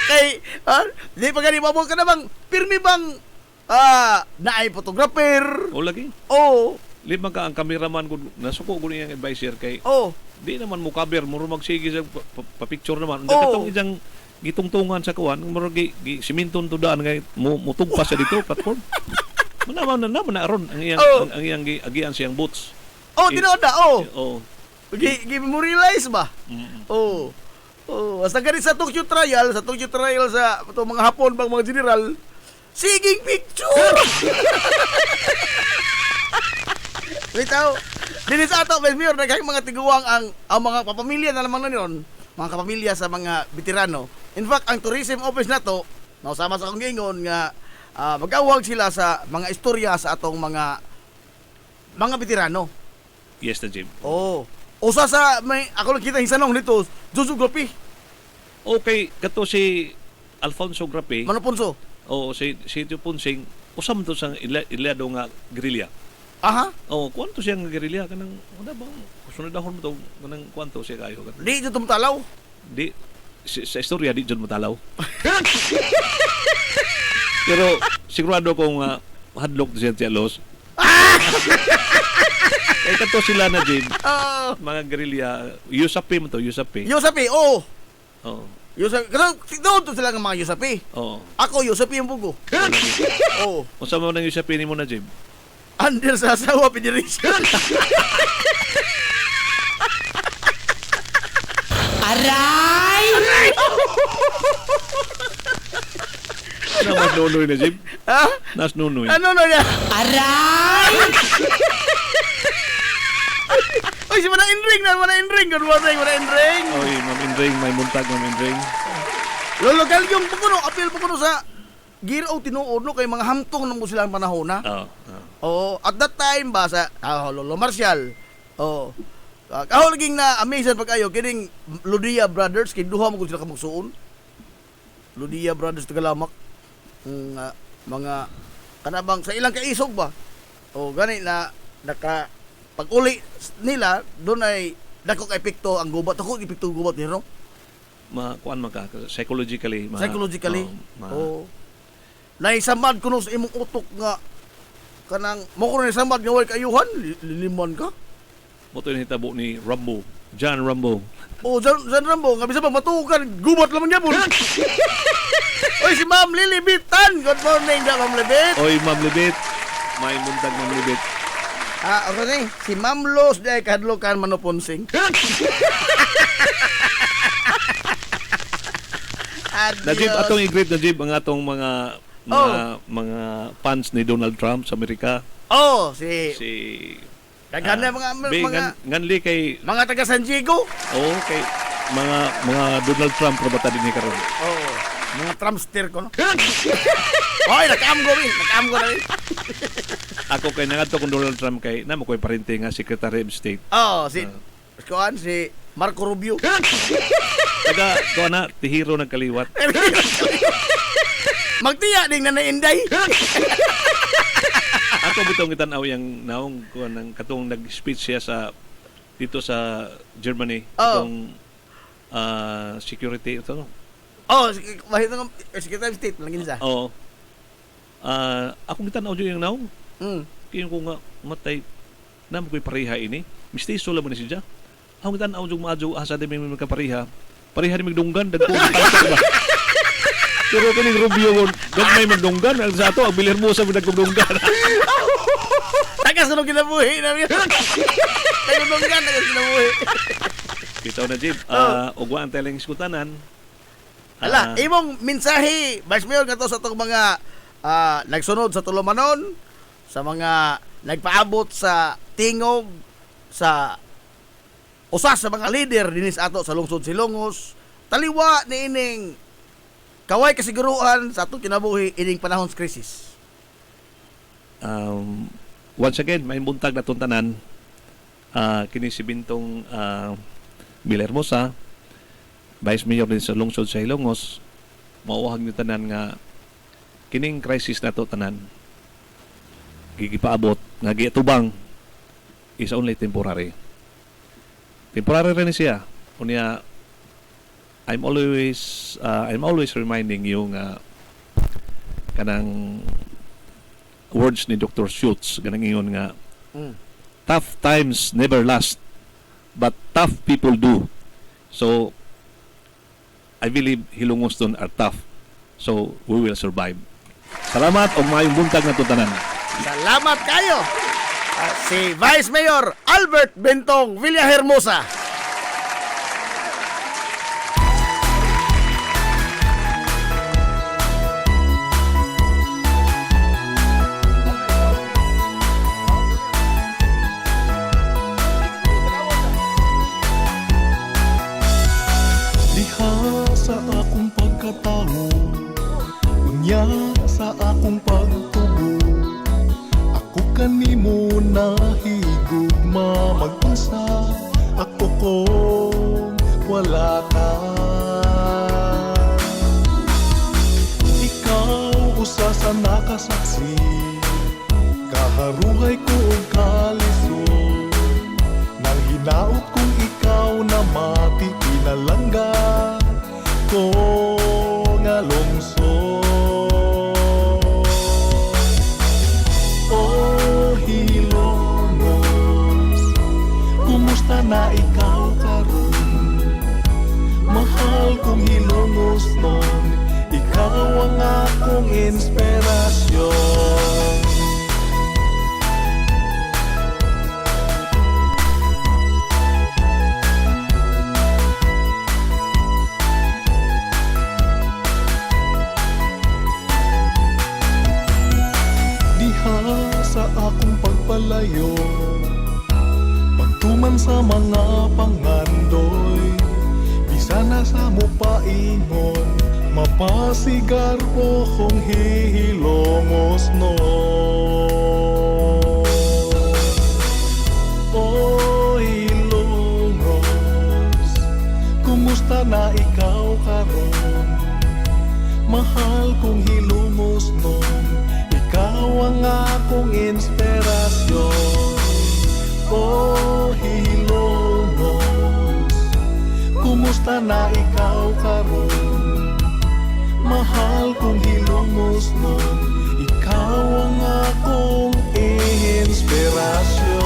Kay di pa gani mabog ka na bang pirmi bang naay photographer. O lagi. Lima ka ang cameraman ko nasuko ko niyang advisor kay di naman mo cover mo magsige sa pa-picture naman unda katong ijang gitungtungan sa kuan murag siminton tudaan kay mutugpas sa dito platform naman na aron ang iyang agian siyang boots tinoda gi-memorialize ba basta gani sa Tokyo trial sa mga Hapon bang mga general siging picture. Bitaw, Dinis ato, Vice Mayor, nagkayang mga tiguang ang mga kapamilya na lamang na yun, mga kapamilya sa mga veterano. In fact, ang tourism office na to, nausama sa akong gingon nga mag-awag sila sa mga istorya sa atong mga veterano. Yes na, Jim. Oo. Usa sa may ako nakita hisanong nito, Jujugopi, Okay, kato si Alfonso Grape. Manopunso. Oo, si Tio Punsing, usam to sa ilyado nga gerilya. Aha. Oo, kuwanto siya nga gerilya. Kanang, wala bang, sunodahon mo to, kanang kuwanto siya kayo. Di dito tumtalaw. Di, sa istorya, di dyan matalaw. Pero, sigurado kong hadlok siya si Alos. Eh, kato sila na, Jim. Ah, Mga gerilya, Yusapi mo to, Yusapi. Yusapi, oo. Oo. Yusapi. Kasi doon to sila ng mga Yusapi. Oo. Ako, Yusapi yung bugo. Oo. Kung saan mo nang Yusapi ni mo na, Jim? Under sa asawa, pinirisyon. Na mas nunoy na, Jim? Ha? Nas nunoy. Ano na niya? Uy, si Manang Inring na, Manang Inring. Good morning, Manang Inring. Oy, Ma'am Indring, may muntag, Ma'am Indring. Lologal yung pukuno, apil pukuno sa giraw tinuod no kay mga hamtong nung silang panahon na. Oo. Oo, at that time ba sa Lolo Marcial. Oo. Ako naging na amazed pag ayo kining Ludia Brothers kay duha mo gud sila kamugsuon. Ludia Brothers Tagalamak. Mga kanabang sa ilang kaisog ba. O gani na naka pag-uli nila doon ay dako kay epekto ang gubat ako epekto gubat ni no. Kuan maka psychologically. Psychologically. Oo. Naisamad kuno sa imong utok nga kanang mo kuno naisamad nga way kayuhan liliman ka. Mo to hitabo ni Rambo, John Rambo. O San Rambo nga bisa pa matukan gubat lamang gyapon. Oy si Ma'am Lilibitan. Good morning, Ma'am Libit. Oy, Ma'am Libit. May muntag, Ma'am Libit. Ako ni si Ma'am Los day kadlokan manoponsing. Najib atong i-greet Najib ang atong mga fans ni Donald Trump sa Amerika. Oh, si Daghan na mga nganli kay mga taga San Diego. kay mga Donald Trump pro bata dinhi karon. Oh, mga Trumpster ko no. Oy, nakam na rin. Ako kay nangadto kung Donald Trump kay namo koy parente nga Secretary of State. Oh, si Marco Rubio. Taga ko na tihiro nagkaliwat. Magtiya ding Nanay Inday. Ako bitong itanaw yang naong ko nang katong nag-speech siya dito sa Germany itong security ito no. Oh, mahit ng Secretary of State lang sa. Oo. Ako bitanaw jud yung naong. Kaya ko nga matay na mo ko'y pareha ini. Mistiso lang mo ni siya. Ako bitanaw jud maadyo asa di may magkapareha. Pareha ni magdunggan dagko ba. Pero kaning Rubio kon may magdunggan ang sa ato ang bilir mo sa magdunggan. Tagas no kinabuhi na yun. Tagas kinabuhi. Bitaw na Jib. Ugwa ang teling iskutanan. Ala, imong mensahe, Vice Mayor nga to sa itong mga nagsunod sa tulumanon, sa mga nagpaabot sa tingog, sa usas sa mga leader dinis ato sa lungsod Silongos, taliwa ni ining kaway kasiguruhan sa atong kinabuhi ining panahon sa krisis. Once again, may buntag na tuntanan. Kini si Bintong Villahermosa, Vice Mayor din sa lungsod sa Ilongos, mauwahag ni tanan nga kining crisis na to tanan gigipaabot nga giatubang is only temporary. Temporary rin siya. Unya I'm always reminding you nga kanang words ni Dr. Schultz ganang ingon nga tough times never last but tough people do. So I believe Hilongos doon are tough. So we will survive. Salamat o mayong buntag na tutanan. Salamat kayo. Si Vice Mayor Albert Bentong Villahermosa. kanimo nahigugma mag-usa, ako kung wala ka. Ikaw usa sa nakasaksi, kaharuhay ko og kalisod. Nang hinaot kong ikaw na mati, pinalangga ko nga lungsod. Oh Hilongos, kumusta na ikaw karon? Mahal kong Hilongos nun, ikaw ang akong inspirasyon. Sa akong pagpalayo, pagtuman sa mga pangandoy, bisa na sa mupaingon, mapasigar po kong Hilongos no. Oh Hilongos, kumusta na ikaw karon? Mahal kong Hilongos no, ikaw ang akong inspirasyon. Oh Hilongos, kumusta na ikaw karon? Mahal kong Hilongos nun, ikaw ang akong inspirasyon.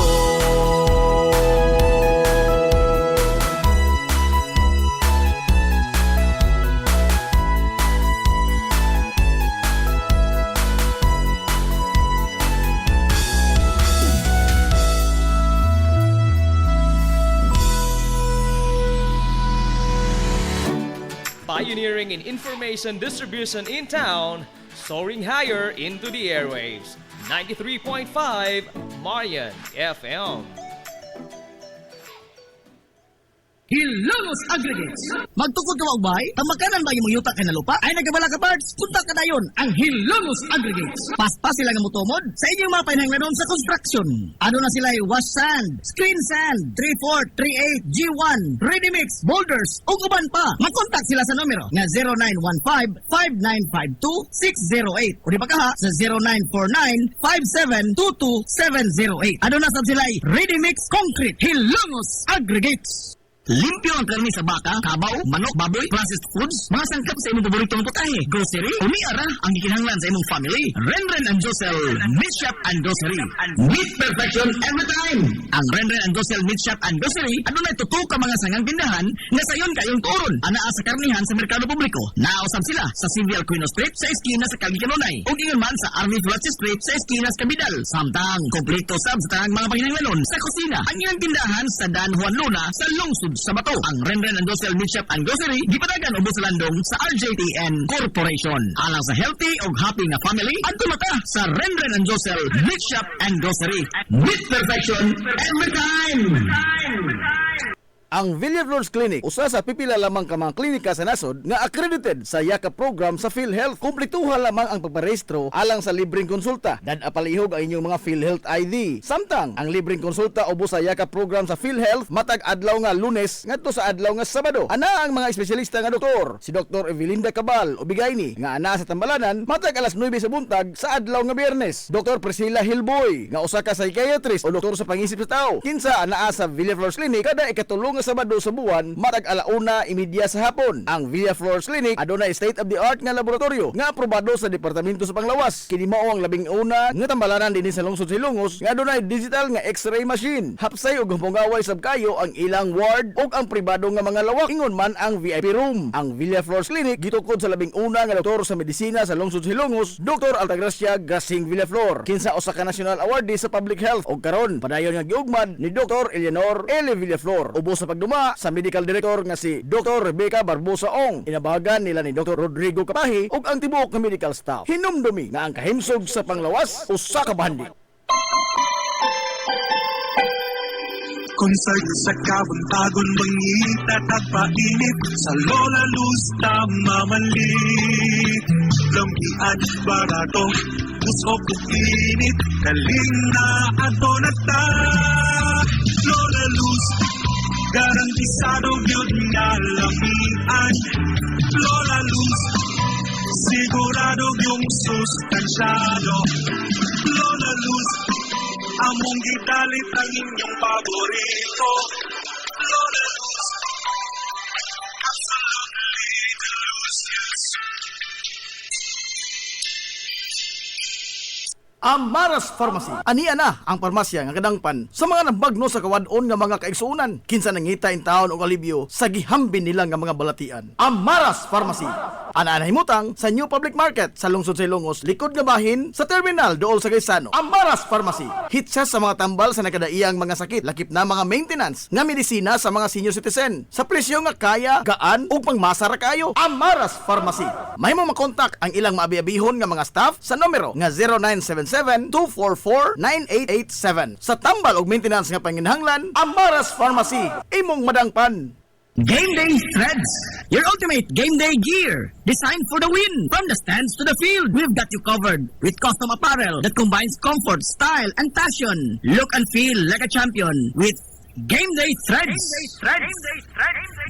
Pioneering in information distribution in town, soaring higher into the airwaves. 93.5 Marian FM. Hilongos Aggregates. Magtukod ka ba? Tamakanan ba yung yuta kay na lupa? Ay nagabala ka parts? Punta ka dayon ang Hilongos Aggregates. Paspas sila nga motomod sa inyong mga panahanglanon sa construction. Ano na sila wash sand, screen sand, 3-4, 3-8, G1, ready mix, boulders, ug uban pa. Mag-contact sila sa numero nga 0915-5952-608 o di pa kaha sa 0949-5722-708. Ano na sab sila ready mix concrete Hilongos Aggregates. Limpyo ang karni sa baka, kabaw, manok, baboy, processed foods, mga sangkap sa imong paboritong putahe, grocery, umiara ang gikinahanglan sa imong family. Renren and Josel Meat Shop and Grocery. Meat perfection every time. Ang Renren and Josel Meat Shop and Grocery adunay tutok ka mga sangang tindahan nga sayon kayong turon anaa sa karnihan sa merkado publiko. Nausab sila sa Civil Quino Street sa eskina sa Kagikanonay ug ingon man sa Army Flats Street sa eskina sa Kabidal. Samtang kompleto sab sa tanang mga panginahanglanon sa kusina. Ang ilang tindahan sa Dan Juan Luna sa lungsod sa Bato. Ang Renren and Josel Meat Shop and Grocery gipadagan ubos sa landong sa RJTN Corporation. Alang sa healthy ug happy nga family, adto mata sa Renren and Josel Meat Shop and Grocery. Meat perfection every time. Ang Villaflores Clinic, usa sa pipila lamang ka mga klinika sa nasod nga accredited sa YACA program sa PhilHealth. Kumpletuha lamang ang pagparehistro alang sa libreng konsulta. Dad apalihog ang inyong mga PhilHealth ID. Samtang ang libreng konsulta ubos sa YACA program sa PhilHealth matag adlaw nga Lunes ngadto sa adlaw nga Sabado. Ana ang mga espesyalista nga doktor, si Dr. Evelinda Cabal Ubigayni nga ana sa Tambalanan matag alas 9 sa buntag sa adlaw nga Biyernes. Dr. Priscilla Hilboy nga usa ka psychiatrist o doktor sa pangisip sa tao. Kinsa anaa sa Villaflores Clinic kada ikatulong Sabado sa buwan matag alauna imidya sa hapon. Ang Villaflores Clinic adunay state-of-the-art nga laboratorio nga aprobado sa Departamento sa Panglawas. Kini mao ang labing una nga tambalanan dinhi sa lungsod Hilongos nga adunay digital nga X-ray machine. Hapsay ug humpungaway sab kayo ang ilang ward ug ang pribado nga mga lawak ingon man ang VIP room. Ang Villaflores Clinic gitukod sa labing una nga doktor sa medisina sa lungsod Hilongos, Dr. Altagracia Gasing Villaflor. Kinsa usa ka national awardee sa public health ug karon padayon nga giugmad ni Dr. Eleanor L. Villaflor. Ubos sa pagduma sa medical director nga si Dr. Rebecca Barbosa Ong. Inabahagan nila ni Dr. Rodrigo Kapahi ug ang tibuok nga medical staff. Hinumdumi nga ang kahimsog sa panglawas usa ka bahandi. Concert sa kabuntagon mangita tagpainit sa Lola Luz mamalit lampian barato usok ug init kaling na adonata Lola Luz garantisado gyud nga lamian Lola Luz sigurado yung sustansyado Lola Luz among gidalit ang inyong paborito Lola Luz absolutely delicious Amaras Pharmacy. Ania na ang parmasya nga kadangpan sa mga nabagno sa kawadon nga mga kaigsuonan. Kinsa nangita in taon og alibyo sa gihambin nila nga mga balatian. Amaras Pharmacy. Ana himutang sa New Public Market sa lungsod sa Ilongos, likod nga bahin sa terminal dool sa Gaisano. Amaras Pharmacy. Hitsa sa mga tambal sa nakadaiyang mga sakit, lakip na mga maintenance nga medisina sa mga senior citizen. Sa presyo nga kaya, gaan ug pangmasara kayo. Amaras Pharmacy. May mo makontak ang ilang maabi-abihon nga mga staff sa numero nga 0977-244-9887. Sa tambal og maintenance nga panginhanglan, Amaras Pharmacy. Imong madangpan. Game Day Threads, your ultimate game day gear, designed for the win. From the stands to the field, we've got you covered with custom apparel that combines comfort, style, and passion. Look and feel like a champion with Game Day Threads.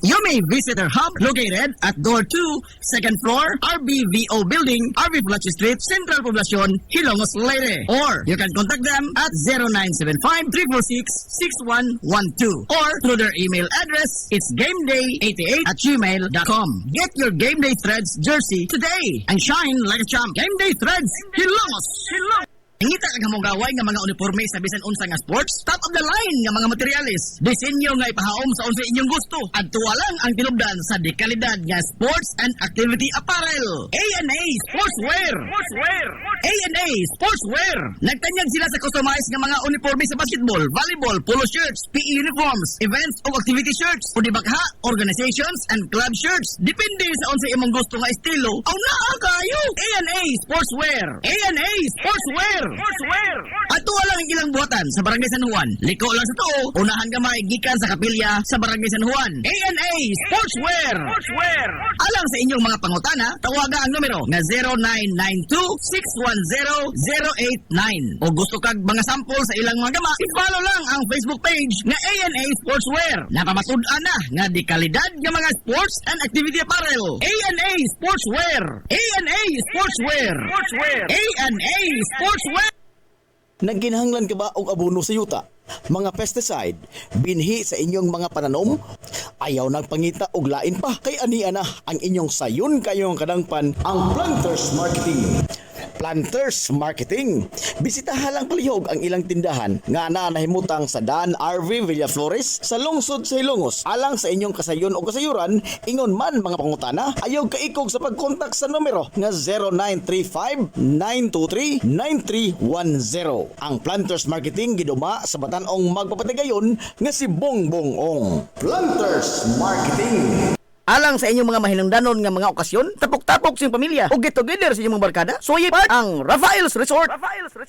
You may visit our hub located at Door 2, second floor, RBVO Building, RV Fletcher Street, Central Poblacion, Hilongos, Leyte. Or you can contact them at 0975-346-6112 or through their email address, it's gameday88@gmail.com. Get your Game Day Threads jersey today and shine like a champ. Game Day Threads, Hilongos. Ngita kag hamong gaway nga mga uniforme sa bisan unsa nga sports, top of the line nga mga materialis. Disenyo nga ipahaom sa unsa inyong gusto. Adtuwa lang ang tinubdan sa dekalidad nga sports and activity apparel. A&A Sportswear. A&A Sportswear. Nagtanyag sila sa customized nga mga uniforme sa basketball, volleyball, polo shirts, PE uniforms, events o activity shirts, o dibagha, organizations and club shirts. Depende sa unsa imong gusto nga estilo. Aw naa kayo. A&A Sportswear. A&A Sportswear. Ato lang ang ilang buhatan sa Barangay San Juan. Liko lang sa to. Unahan gamay gikan sa kapilya sa Barangay San Juan. A&A Sportswear. Alang sa inyong mga pangutana, tawaga ang numero nga 0992-610-089. O gusto kag mga sample sa ilang mga gama, i-follow lang ang Facebook page nga A&A Sportswear. Napamatud-an na nga di kalidad nga mga sports and activity apparel. A&A Sportswear. A&A Sportswear. A&A Sportswear. Nagginahanglan ka ba og abono sa yuta? Mga pesticide, binhi sa inyong mga pananom? Ayaw nagpangita og lain pa. Kay ania na ang inyong sayon kayong kadangpan ang Planters Marketing. Planters Marketing. Bisitahan lang palihog ang ilang tindahan nga nahimutang sa Dan RV Villaflores sa lungsod sa Ilongos. Alang sa inyong kasayon o kasayuran, ingon man mga pangutana, ayaw kaikog sa pagkontak sa numero nga 0935-923-9310. Ang Planters Marketing giduma sa batan-ong magpapatigayon nga si Bongbong Ong. Planters Marketing. Alang sa inyong mga mahinungdanon nga mga okasyon, tapok-tapok sa inyong pamilya o get together sa inyong mga barkada, suway part ang Rafael's Resort.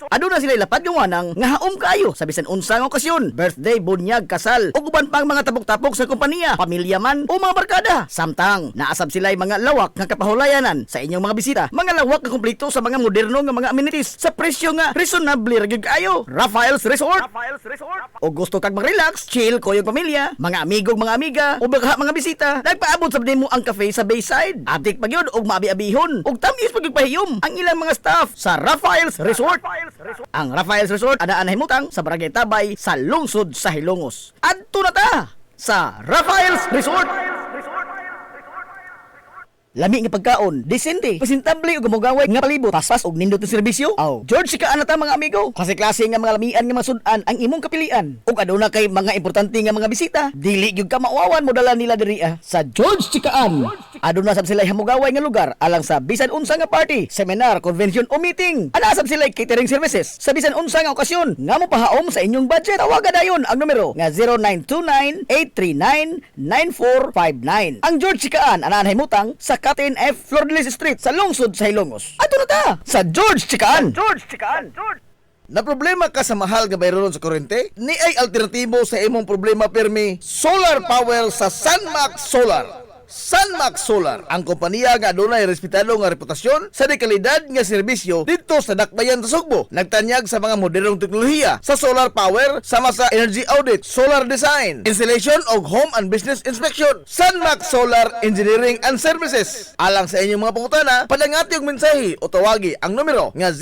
Aduna sila lapad gawanang nga haom kayo sa bisan unsang okasyon, birthday, bunyag, kasal, o uban pang mga tapok-tapok sa kompanya, pamilya man o mga barkada. Samtang naasab sila mga lawak nga kapahulayanan sa inyong mga bisita, mga lawak nga kumpleto sa mga moderno nga mga amenities sa presyo nga reasonable ra gyud kayo. Rafael's Resort. O gusto kag mag-relax, chill ko yung pamilya, mga amigong mga amiga o baka mga bisita, nagpaabot sa mo ang cafe sa Bayside. Atik pa gyud og maabi-abihon ug tamis pagpahiyom ang ilang mga staff sa Rafael's Resort. Ang Rafael's Resort adaan himutang sa Barangay Tabay sa lungsod sa Hilongos. Adto na ta sa Rafael's Resort. Lami nga pagkaon, desente, presentable ug gumugaway nga palibot, paspas og nindot na serbisyo. Aw, George Chikaan na ta mga amigo. Klase-klase nga mga lamian nga mga sudan ang imong kapilian. Ug aduna kay mga importante nga mga bisita, dili gyud ka mauawan mo dala nila diri sa George Chikaan. Aduna sab sila hamugaway nga lugar alang sa bisan unsa nga party, seminar, convention o meeting. Ana sab sila catering services sa bisan unsa nga okasyon nga mo pahaom sa inyong budget. Tawagan dayon ang numero nga 0929-839-9459. Ang George Chikaan ana himutang sa Captain F. Flordelis Street sa lungsod sa Hilongos. Ato na ta sa George Chikaan. Na problema ka sa mahal nga bayron sa kuryente? Ni ay alternatibo sa imong problema permi, solar power sa Sunmax Solar. Sunmax Solar, ang kompanya nga adunay respetado nga reputasyon sa dekalidad nga serbisyo dito sa Dakbayan sa Sugbo. Nagtanyag sa mga modernong teknolohiya sa solar power sama sa energy audit, solar design, installation og home and business inspection. Sunmax Solar Engineering and Services. Alang sa inyong mga pangutana, padangati og mensahe o tawagi ang numero nga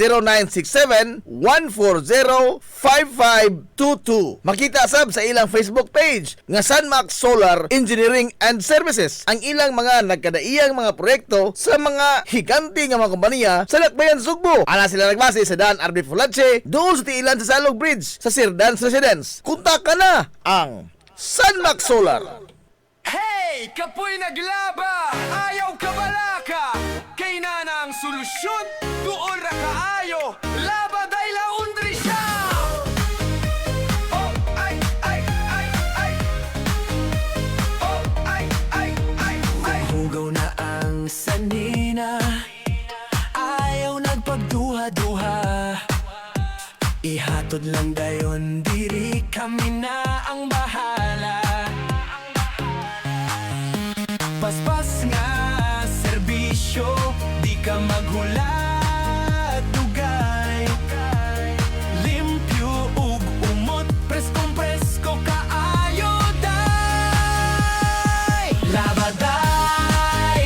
0967-140-5522. Makita sab sa ilang Facebook page nga Sunmax Solar Engineering and Services ang ilang mga nagkadaiyang mga proyekto sa mga higanti nga mga kompanya sa Dakbayan Sugbo. Ana sila nagbase sa Dan RB Fulache, doon sa tiilan sa Salog Bridge sa Sirdans Residence. Kontak na ang Sunmax Solar. Hey! Kapoy naglaba! Ayaw ka balaka! Kay na ang solusyon, doon ra kaayo! Laba day laundry siya! Oh, ay, ay, ay, ay! Oh, ay, ay, ay, ay! Hugaw na ang sanina, ayaw nagpagduha-duha. Ihatod lang dayon, diri kami na ang bahala. Paspas nga serbisyo, di ka maghulat dugay. Limpyo ug umot, preskong presko kaayo day. Labaday,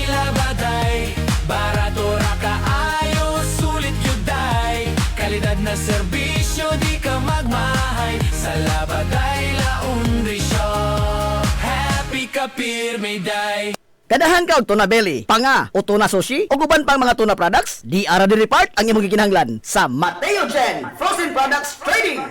barato ra kaayo, sulit yun day. Kalidad na serbisyo, di ka magmahay. Sa Labaday Laundry Shop, happy ka pirmi day. Kadahan ka og tuna belly, panga o tuna sushi o guban pang mga tuna products, di ara diri part ang imong gikinahanglan sa Mateo Gen Frozen Products Trading.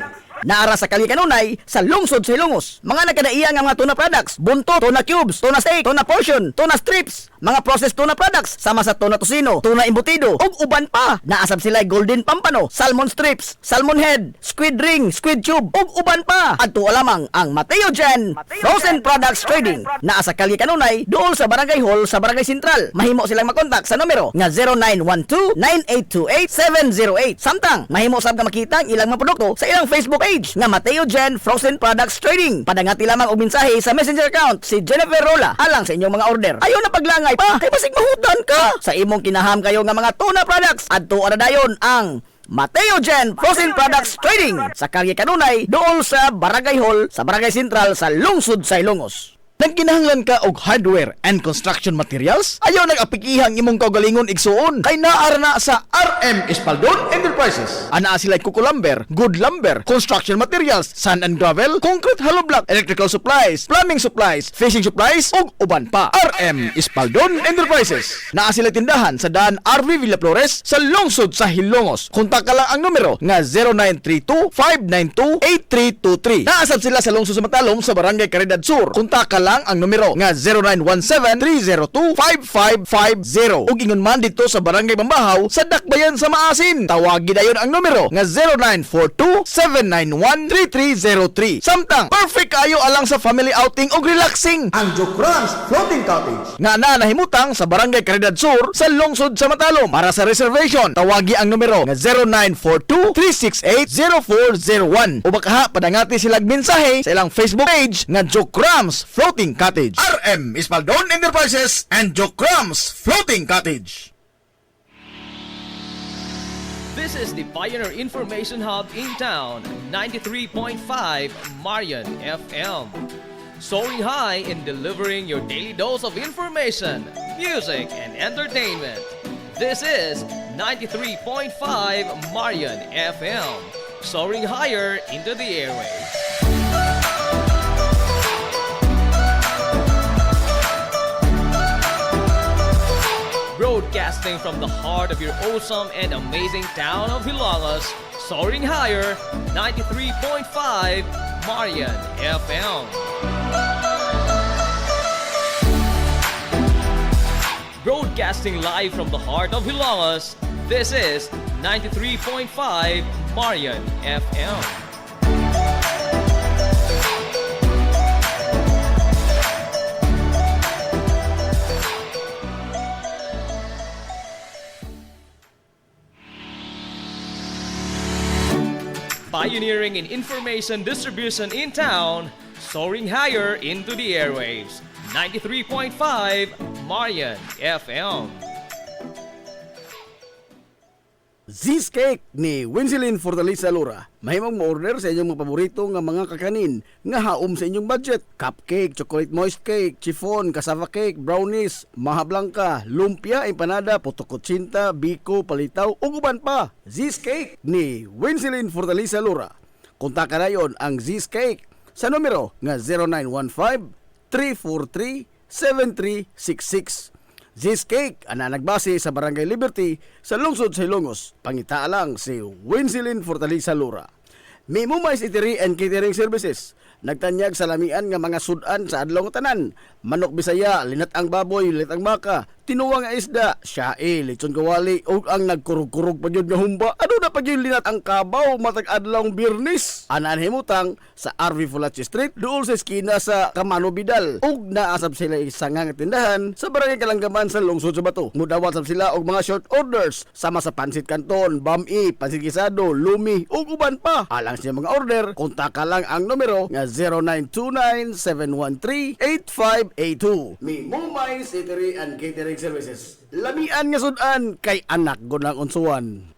Naara sa Kali Kanunay sa lungsod sa Ilongos. Mga nagkadaiya nga mga tuna products, bunto, tuna cubes, tuna steak, tuna portion, tuna strips, mga processed tuna products sama sa tuna tocino, tuna embutido ug uban pa. Naasab sila golden pampano, salmon strips, salmon head, squid ring, squid tube ug uban pa. Adto lamang ang Mateo Gen Frozen Products Trading. Naa sa Kali Kanunay, duol sa Barangay Hall sa Barangay Sentral. Mahimo silang makontak sa numero nga 0912-9828-708. Samtang mahimo sab ka makita ang ilang mga produkto sa ilang Facebook page nga Mateo Gen Frozen Products Trading. Padangati lamang og mensahe sa messenger account si Jennifer Rola alang sa inyong mga order. Ayaw na paglangay pa, kay basig mahutan ka sa imong kinaham kayo nga mga tuna products. Adto ara dayon ang Mateo Gen Frozen Products Trading sa Kalye Kanunay, dool sa Barangay Hall sa Barangay Sentral sa lungsod sa Ilongos. Nagkinahanglan ka og hardware and construction materials? Ayaw nag-apikihang imong kaugalingon igsuon kay naara na sa RM Espaldon Enterprises. Ana sila kukulumber, good lumber, construction materials, sand and gravel, concrete hollow block, electrical supplies, plumbing supplies, fishing supplies ug uban pa. RM Espaldon Enterprises. Naa sila tindahan sa daan RV Villa Flores sa lungsod sa Hilongos. Kontak ka lang ang numero nga 0932-592-8323. Naasab sila sa lungsod sa Matalom sa Barangay Caridad Sur. Kontak ka lang ang numero nga 0917-302-5550. Ug ingon man dito sa Barangay Bambahaw sa Dakbayan sa Maasin. Tawagi dayon ang numero nga 0942-791-3303. Samtang perfect kayo alang sa family outing ug relaxing ang Jokrans Floating Cottage nga nahimutang sa Barangay Caridad Sur sa lungsod sa Matalom. Para sa reservation, tawagi ang numero nga 0942-368-0401. O baka padangati silang mensahe sa ilang Facebook page nga Jokrans Floating Cottage. RM Espaldon Enterprises and Jokrams Floating Cottage. This is the Pioneer Information Hub in town, 93.5 Marian FM. Soaring high in delivering your daily dose of information, music, and entertainment. This is 93.5 Marian FM. Soaring higher into the airwaves. Broadcasting from the heart of your awesome and amazing town of Hilangas, soaring higher, 93.5 Marian FM. Broadcasting live from the heart of Hilangas, this is 93.5 Marian FM. Pioneering in information distribution in town, soaring higher into the airwaves. 93.5 Marian FM. Z's Cake ni Winsilin Fortaleza Lura. Mahimong mo-order sa inyong mga paborito nga mga kakanin nga haom sa inyong budget. Cupcake, chocolate moist cake, chiffon, cassava cake, brownies, maha blanca, lumpia, empanada, potokotsinta, biko, palitaw, ug uban pa. Z's Cake ni Winsilin Fortaleza Lura. Kontakan na yon ang Z's Cake sa numero nga 0915-343-7366. Z's Cake, ana nagbase sa Barangay Liberty sa lungsod sa Ilongos. Pangita lang si Winsilin Fortaleza Lura. May Mumais Eatery and Catering Services. Nagtanyag sa lamian nga mga sudan sa adlaw nga tanan. Manok Bisaya, linat ang baboy, linat ang baka, tinuwang nga isda, siyae, lechon kawali, o ang nagkurug-kurug pa yun nga humba. Ano na pa yun linat ang kabaw matag adlaw Birnis? Anan himutang sa RV Fulachi Street, dool sa eskina sa Camano Vidal. Ug naasab sila isang nga tindahan sa Barangay Kalanggaman sa lungsod sa Bato. Mudawat sab sila og mga short orders sama sa pansit kanton, bami, pansit gisado, lumi, ug uban pa. Alang siya mga order, kontak lang ang numero nga 0929-713-8582. Mi Mumais Eatery and Catering Services. Lamian nga sudan kay anak gunang unsuan.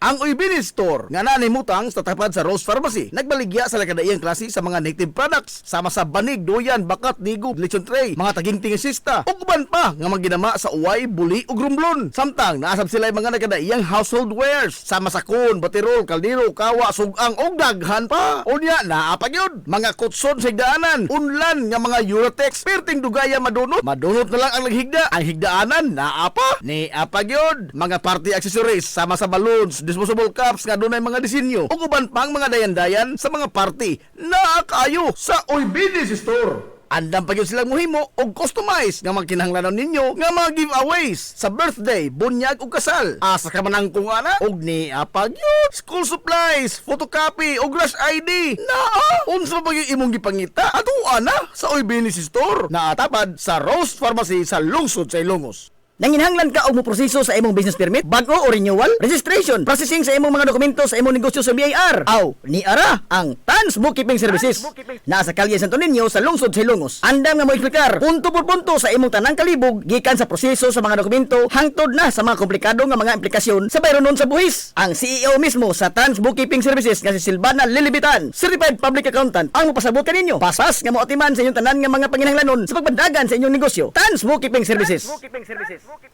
Ang Uybini Store nga nanimutang sa tapat sa Rose Pharmacy nagbaligya sa lakadaiyang klase sa mga native products sama sa banig, duyan, bakat, digo, lechon tray, mga taging sista ug uban pa nga maginama sa uway, buli ug rumblon. Samtang naasab sila mga nakadaiyang household wares sama sa kun, batirol, kaldero, kawa, sugang ug daghan pa. Unya naa pa gyud mga kutson sa higdaanan, unlan nga mga Eurotex, perting dugaya madunot na lang ang naghigda. Ang higdaanan naa pa ni apa gyud mga party accessories sama sa balloons, disposable cups nga dunay mga disenyo ug uban pang mga dayan-dayan sa mga party na kayo sa Uybini Store. Andam pa gyud silang muhimo og customize nga magkinahanglanon ninyo nga mga giveaways sa birthday, bunyag ug kasal. Asa ka man ang kung ana og ni apa gyud school supplies, photocopy ug rush ID. Naa unsa pa gyud imong gipangita ato ana sa Uybini Store. Naatapad sa Rose Pharmacy sa lungsod sa Ilongos. Nanginhanglan ka og mo proseso sa imong business permit, bago o renewal, registration, processing sa imong mga dokumento sa imong negosyo sa BIR. Aw, ni ara ang Tans Bookkeeping Services. Naa sa kalye Santo Niño sa lungsod sa Ilongos. Andam nga mo eksplikar punto por punto sa imong tanang kalibog gikan sa proseso sa mga dokumento hangtod na sa mga komplikado nga mga implikasyon sa bayronon sa buhis. Ang CEO mismo sa Tans Bookkeeping Services nga si Silvana Lilibitan, Certified Public Accountant, ang mopasabot kaninyo. Pasas nga moatiman sa inyong tanan nga mga panginahanglanon sa pagbandagan sa inyong negosyo. Tans Bookkeeping Services.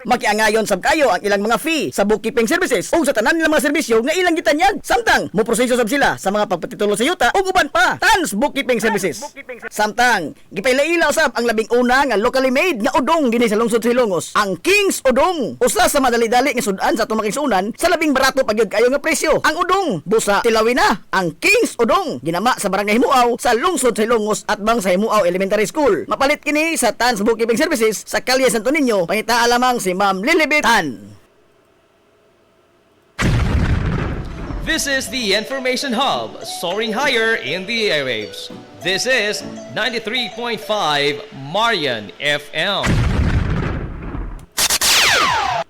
Makiangayon sab kayo ang ilang mga fee sa bookkeeping services o sa tanan nilang mga serbisyo nga ilang gitanyag. Samtang mo proseso sab sila sa mga pagpatitulo sa yuta ug uban pa. Tans Bookkeeping Services. Samtang gipailaila usab ang labing una nga locally made nga udong dinhi sa lungsod sa Ilongos, ang King's Udong. Usa sa madali-dali nga sudan sa atong makisunan sa labing barato pagyud kayo nga presyo. Ang udong busa tilawina, ang King's Udong ginama sa Barangay Himuaw sa lungsod sa Ilongos at bang sa Himuaw Elementary School. Mapalit kini sa Tans Bookkeeping Services sa kalye Santo Niño. Pangita lamang si Ma'am Lilibitan. This is the Information Hub, soaring higher in the airwaves. This is 93.5 Marian FM.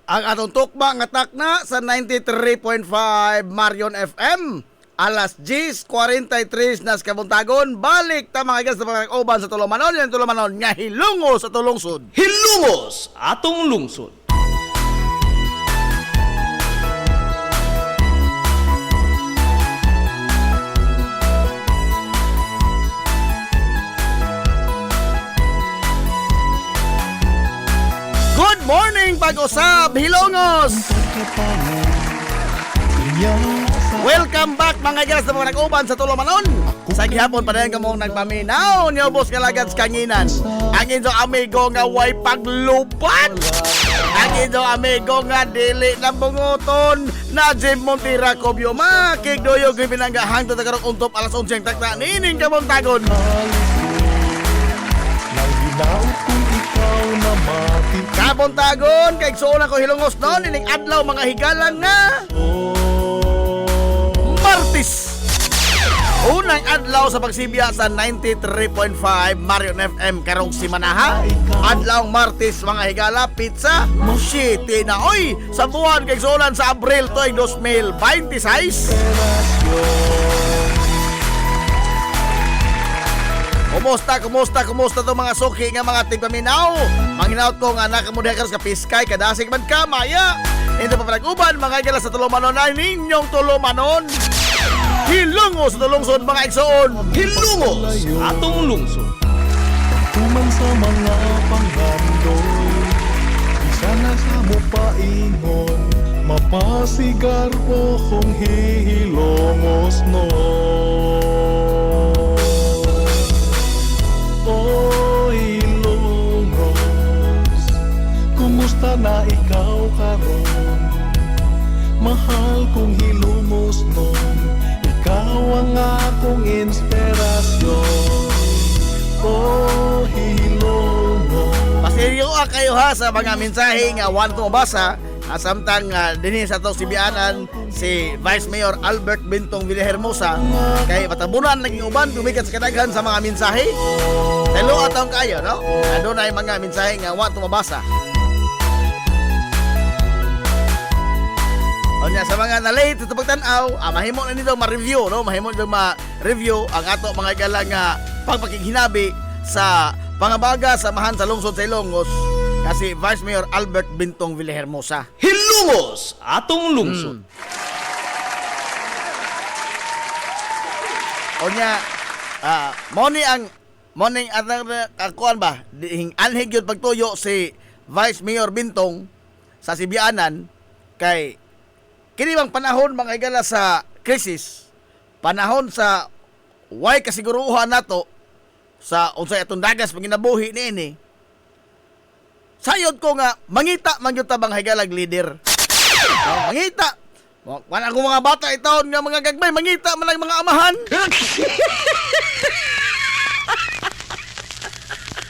Ang atong tukma nga takna sa 93.5 Marion FM. Alas 10:43 nas kabuntagon. Balik ta mga guys sa mga uban sa Tulumanon. Yan Tulumanon nga hilungos sa tulungsod. Hilungos atong lungsod. Good morning pag-usab Hilongos. Welcome back mga guys sa mga nag-uban sa Tulumanon. Sa gihapon pa rin kamong nagpaminaw niyo boss kalagad sa kanginan. Ang inyo amigo nga way paglupat. Ang inyo amigo nga dili na bunguton. Na Jim Montira Kobyo makigdoyo kay pinanggahang to tagarok untop alas 11 takta nining kabuntagon. Kabuntagon kay suuna ko Hilongos noon ining adlaw mga higalang nga Martis. Unang adlaw sa pagsibya sa 93.5 Marion FM karong simanaha. Adlaw Martis mga higala, pizza, shiti na oy sa buwan kay sulan sa Abril toy 2026. Kumusta to mga suki nga mga tigpaminaw? Manghinaot ko nga nakamudihan ka sa piskay, kadasig man ka, maya. Hindi pa panag-uban, mga igala sa tulumanon ay ninyong tulumanon. Hilungos sa tulungsod mga igsoon. Hilungos atong lungsod. Tuman sa mga panghandoy, isa na sa mupaingon, mapasigar po kong hihilongos no. O Hilongos, kumusta na ikaw karon? Mahal kong Hilongos no, ikaw ang akong inspirasyon. Oh, Hilongos. Pasiryo kayo ha sa mga mensahe nga want to mabasa. Samtang dinhi sa itong sibianan si Vice Mayor Albert Bintong Villahermosa kay patabunan naging uban tumikat sa kadaghan sa mga mensahe. Hello atong kayo no? Doon ay mga mensahe nga want to mabasa. Onya sa mga na-late ito pagtanaw, mahimo na nito ma-review no? Mahimo nito ma-review ang ato mga igala nga pagpakighinabi sa pangabaga samahan sa lungsod sa Ilongos kasi Vice Mayor Albert Bintong Villahermosa. Hilungos atong lungsod. Onya morning atang kuan ba anhig yun pagtuyo si Vice Mayor Bintong sa Sibianan kay kini bang panahon mga igala sa krisis, panahon sa way kasiguruhan nato sa unsay atong dagas panginabuhi niini. Sayod ko nga mangita man gyud ta bang higalag leader. Mangita. Wala akong mga bata itaon nga mga gagmay mangita man ang mga amahan.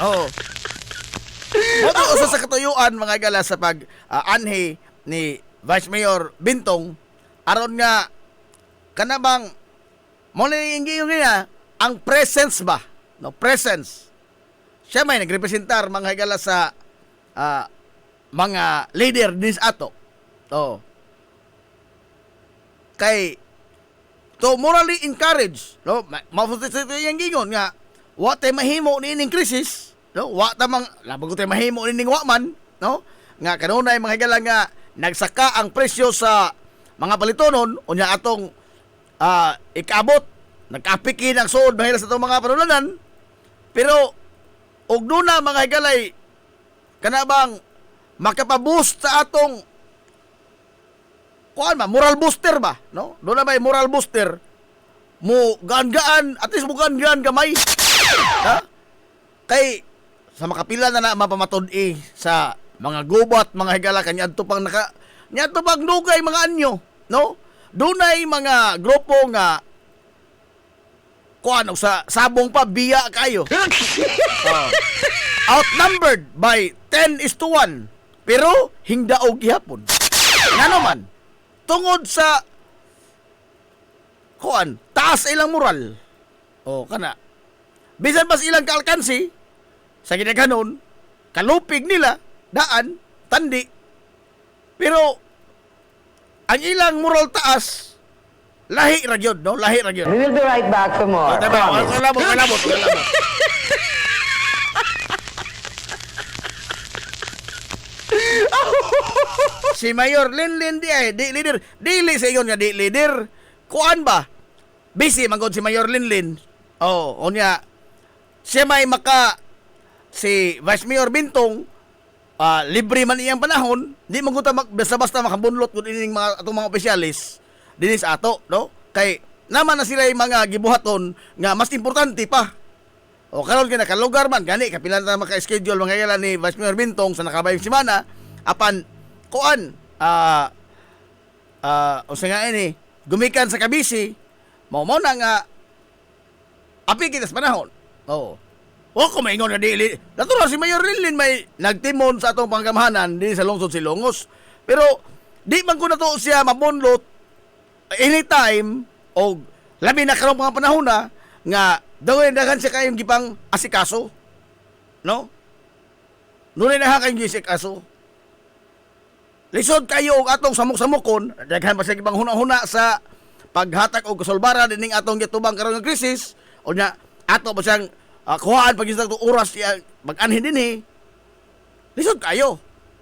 Oh. Moto usa sa katuyuan mga igala sa pag anhi ni Vice Mayor Bintong aron nga kanabang mo na yung niya ang presence ba? No, presence. Siya may nagrepresentar mga higala sa mga leader din sa ato. Oh. Kay to morally encourage, no? Mafuti yung gingon nga wa tay mahimo ni ining krisis, no? Wa ta mang labag tay mahimo ni ning wa man, no? Nga kanunay mga higala nga nagsaka ang presyo sa mga palitonon unya atong ikabot nagkapikin ang suod mahila sa itong mga panulanan pero og duna mga higalay kanabang makapaboost sa atong kuan ba moral booster ba no doon na may moral booster mo gaan at least mo gaan gamay ha kay sa makapila na mapamatod sa mga gubat mga higala kanyadto pang nyadto pang dugay mga anyo no dunay mga grupo nga kuan sa sabong pa biya kayo. Outnumbered by 10:1 pero hingdaog gihapon. Ngano man tungod sa kuan taas ilang moral. Kana. Bisan pa ilang kalkansi sa ginaganon kalupig nila daan tandi. Pero ang ilang moral taas lahi ra gyud no lahi ra gyud. We will be right back for more. Kalabot. Si Mayor Linlin di leader dili sa ingon nga di leader kuan ba busy man gud si Mayor Linlin onya siya may si Vice Mayor Bintong libre man iyang panahon di man gud basta-basta makabunlot gud ining mga atong mga opisyalis dinhi sa ato no kay naman na sila yung mga gibuhaton nga mas importante pa karon kay nakalugar man gani kapilan ta maka-schedule mga igala ni Vice Mayor Bintong sa nakabayong semana apan kuan usa nga ini gumikan sa kabisi mao na nga api kita sa panahon ko maingon nga dili natural si Mayor Linlin may nagtimon sa atong panggamhanan dinhi sa lungsod Silongos pero di man ko nato siya mabunlot anytime o labi na karong mga panahon na nga dawin dagan siya kayong gipang asikaso no nunay na kayong gisikaso lisod kayo og atong samok-samokon daghan pa siya gipang huna-huna sa paghatag og kasolbara dining atong gitubang karon nga krisis o nya ato pa siyang kuhaan pag isang oras siya mag-anhin din lisod kayo,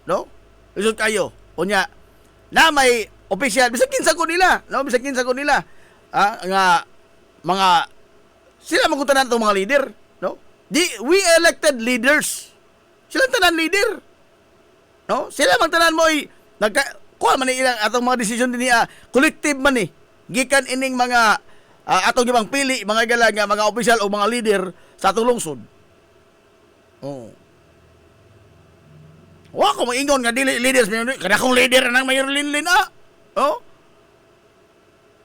no? Lisod kayo. Unya na may opisyal bisag kinsa ko nila, no? Bisag kinsa ko nila nga mga sila magutanan itong mga leader, no? We elected leaders. Sila tanan leader. No? Sila magtanan mo kuha man ilang atong mga desisyon din collective man gikan ining mga atong gibang pili mga gala nga mga opisyal o mga leader sa atong lungsod. Oh. Wa ko maingon nga dili leaders kada kong leader nang Mayor Linlin Oh.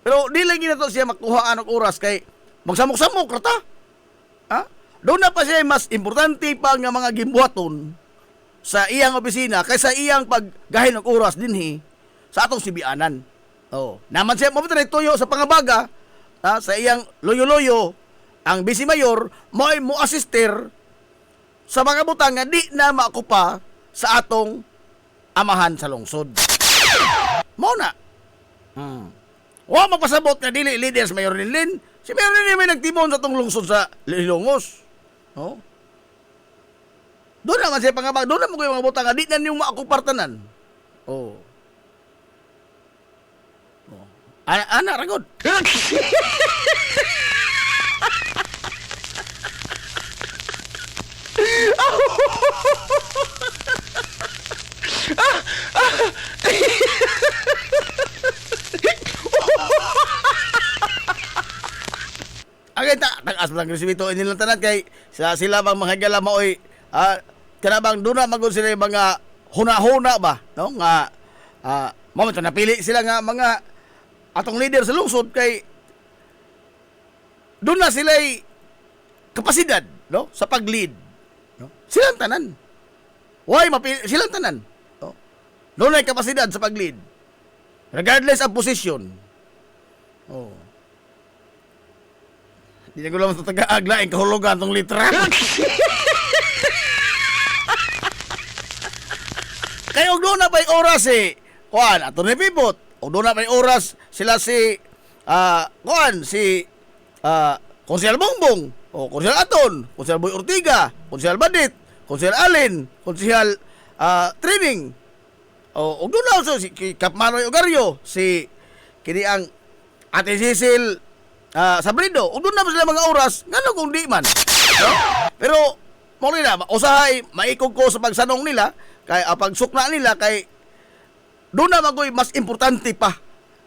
Pero dili gina to siya makuhaan og oras kay magsamok-samok ra ta. Doon na pa siya mas importante pa nga mga gimbuhaton sa iyang opisina kaysa iyang paggahin og oras dinhi sa atong sibianan. Oh, naman siya mabuti tuyo sa pangabaga sa iyang loyo-loyo ang vice mayor mo assister sa mga butang nga di na makupa sa atong amahan sa lungsod. Mao na. Wa magpasabot nga dili leaders Mayor Linlin. Si Mayor Linlin may nagtimon sa atong lungsod sa Ilongos. Oh. Doon naman siya pangabag. Doon naman ko yung mga butang nga di na niyong maakupartanan. Oh. Ana ragod. Agay tagas lang resibito inilang tanan kay sila bang mga higala maoy kanabang doon na magod sila yung mga huna-huna ba, no? Nga moment napili sila nga mga atong leader sa lungsod kay doon na sila kapasidad, no? Sa pag-lead, no? Silang tanan. Why mapili silang tanan, no? Doon ay kapasidad sa pag-lead regardless of position. Oh. Di ko lang sa taga-aglaing kahulugan tong litra. Kaya og doon na pa'y oras kuan ato ni pipot. Og doon na pa'y oras sila si Konsehal Bongbong, o Konsehal Aton, Konsehal Boy Ortiga, Konsehal Badit, Konsehal Alin, Konsehal Training. Og doon na also si Kap Manoy Ogario, si kini ang Ate Cecil Sabrido. Og doon na sila mga oras ngano kung di man. No? Pero mo nila usahay maikog ko sa pagsanong nila kay pagsukna nila kay doon na magoy mas importante pa,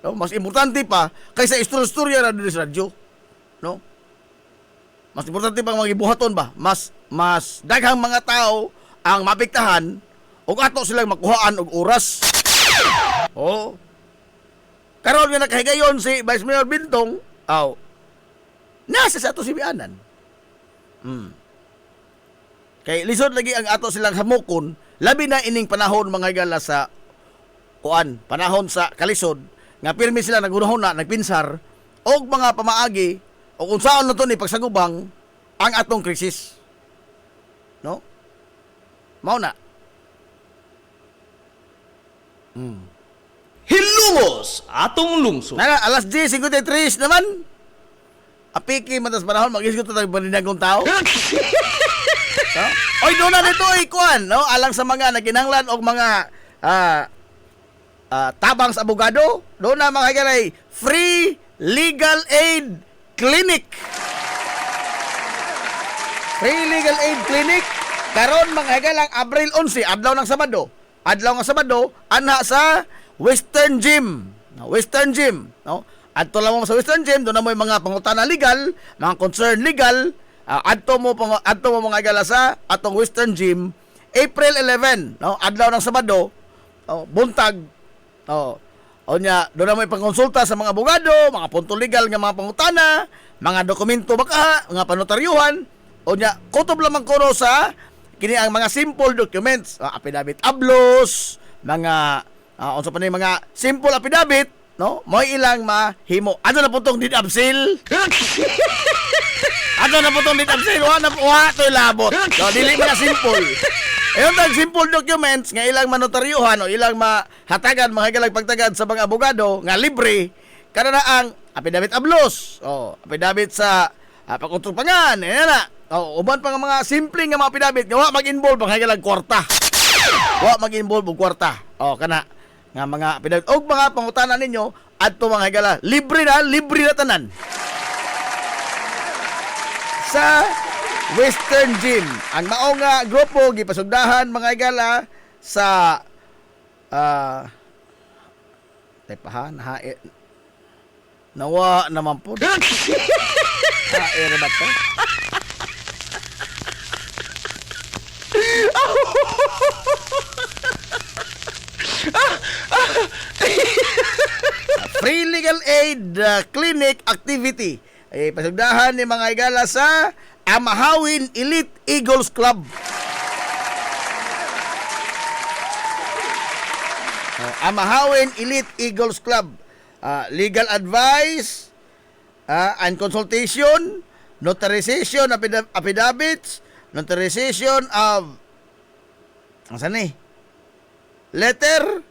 no? Mas importante pa kaysa istorya na dito sa radyo, no? Mas importante pa mga gibuhaton ba, mas daghang mga tao ang mapiktahan ug ato silang makuhaan og oras. Oh, karon nga nakahigayon si Vice Mayor Bintong nasa sa ato sibianan. Kay lisod lagi ang ato silang hamukon, labi na ining panahon mga gala sa panahon sa kalisod nga pirmi sila nagunahon na nagpinsar og mga pamaagi o kung saan na to ni pagsagubang ang atong krisis, no? Mao na. Hilumos atong lungsod. Nana, alas 10:53 naman. Apiki man tas panahon mag-isgot ta paninagong tao. Oy, doon na dito kuan, no? Alang sa mga naginanglan og mga tabang sa abogado, doon na mga higalay free legal aid clinic. Free legal aid clinic karon mga higalang Abril 11, adlaw ng Sabado. Adlaw ng Sabado anha sa Western Gym. Western Gym, no? Adto lang mo sa Western Gym, doon na mo yung mga pangutana legal, mga concern legal. Adto mo mga higala sa atong Western Gym April 11, no? Adlaw ng Sabado, buntag. Onya, doon na may pangkonsulta sa mga abogado, mga punto legal nga mga pangutana, mga dokumento baka, mga panotaryuhan. Onya, kutob lamang kuno sa kini ang mga simple documents, affidavit ablos, mga unsa pa ni mga simple affidavit, no? Mo'y ilang mahimo. Ano na putong deed absil? Ano na putong deed absil? Wa to labot. So, dili man na simple. Ayon tag simple documents nga ilang manotaryuhan o ilang mahatagan mga higalang pagtagad sa mga abogado nga libre kada na ang affidavit ablos, affidavit sa pagkontrol pangan, na uban pa nga mga simpleng nga mga pinabit nga wa mag-involve ang hagalag kwarta. Wa mag-involve og kwarta. Kana nga mga pinabit og mga pangutanan ninyo adto mga higala libre na tanan. Sa Western Gym, ang mao nga grupo gipasugdahan mga higala sa tepahan nawa naman po. Era ba to? Free legal aid clinic activity. Pasugdahan ni mga higala sa Amahawin Elite Eagles Club. Amahawin Elite Eagles Club. Legal advice and consultation, notarization of affidavits, notarization of letter,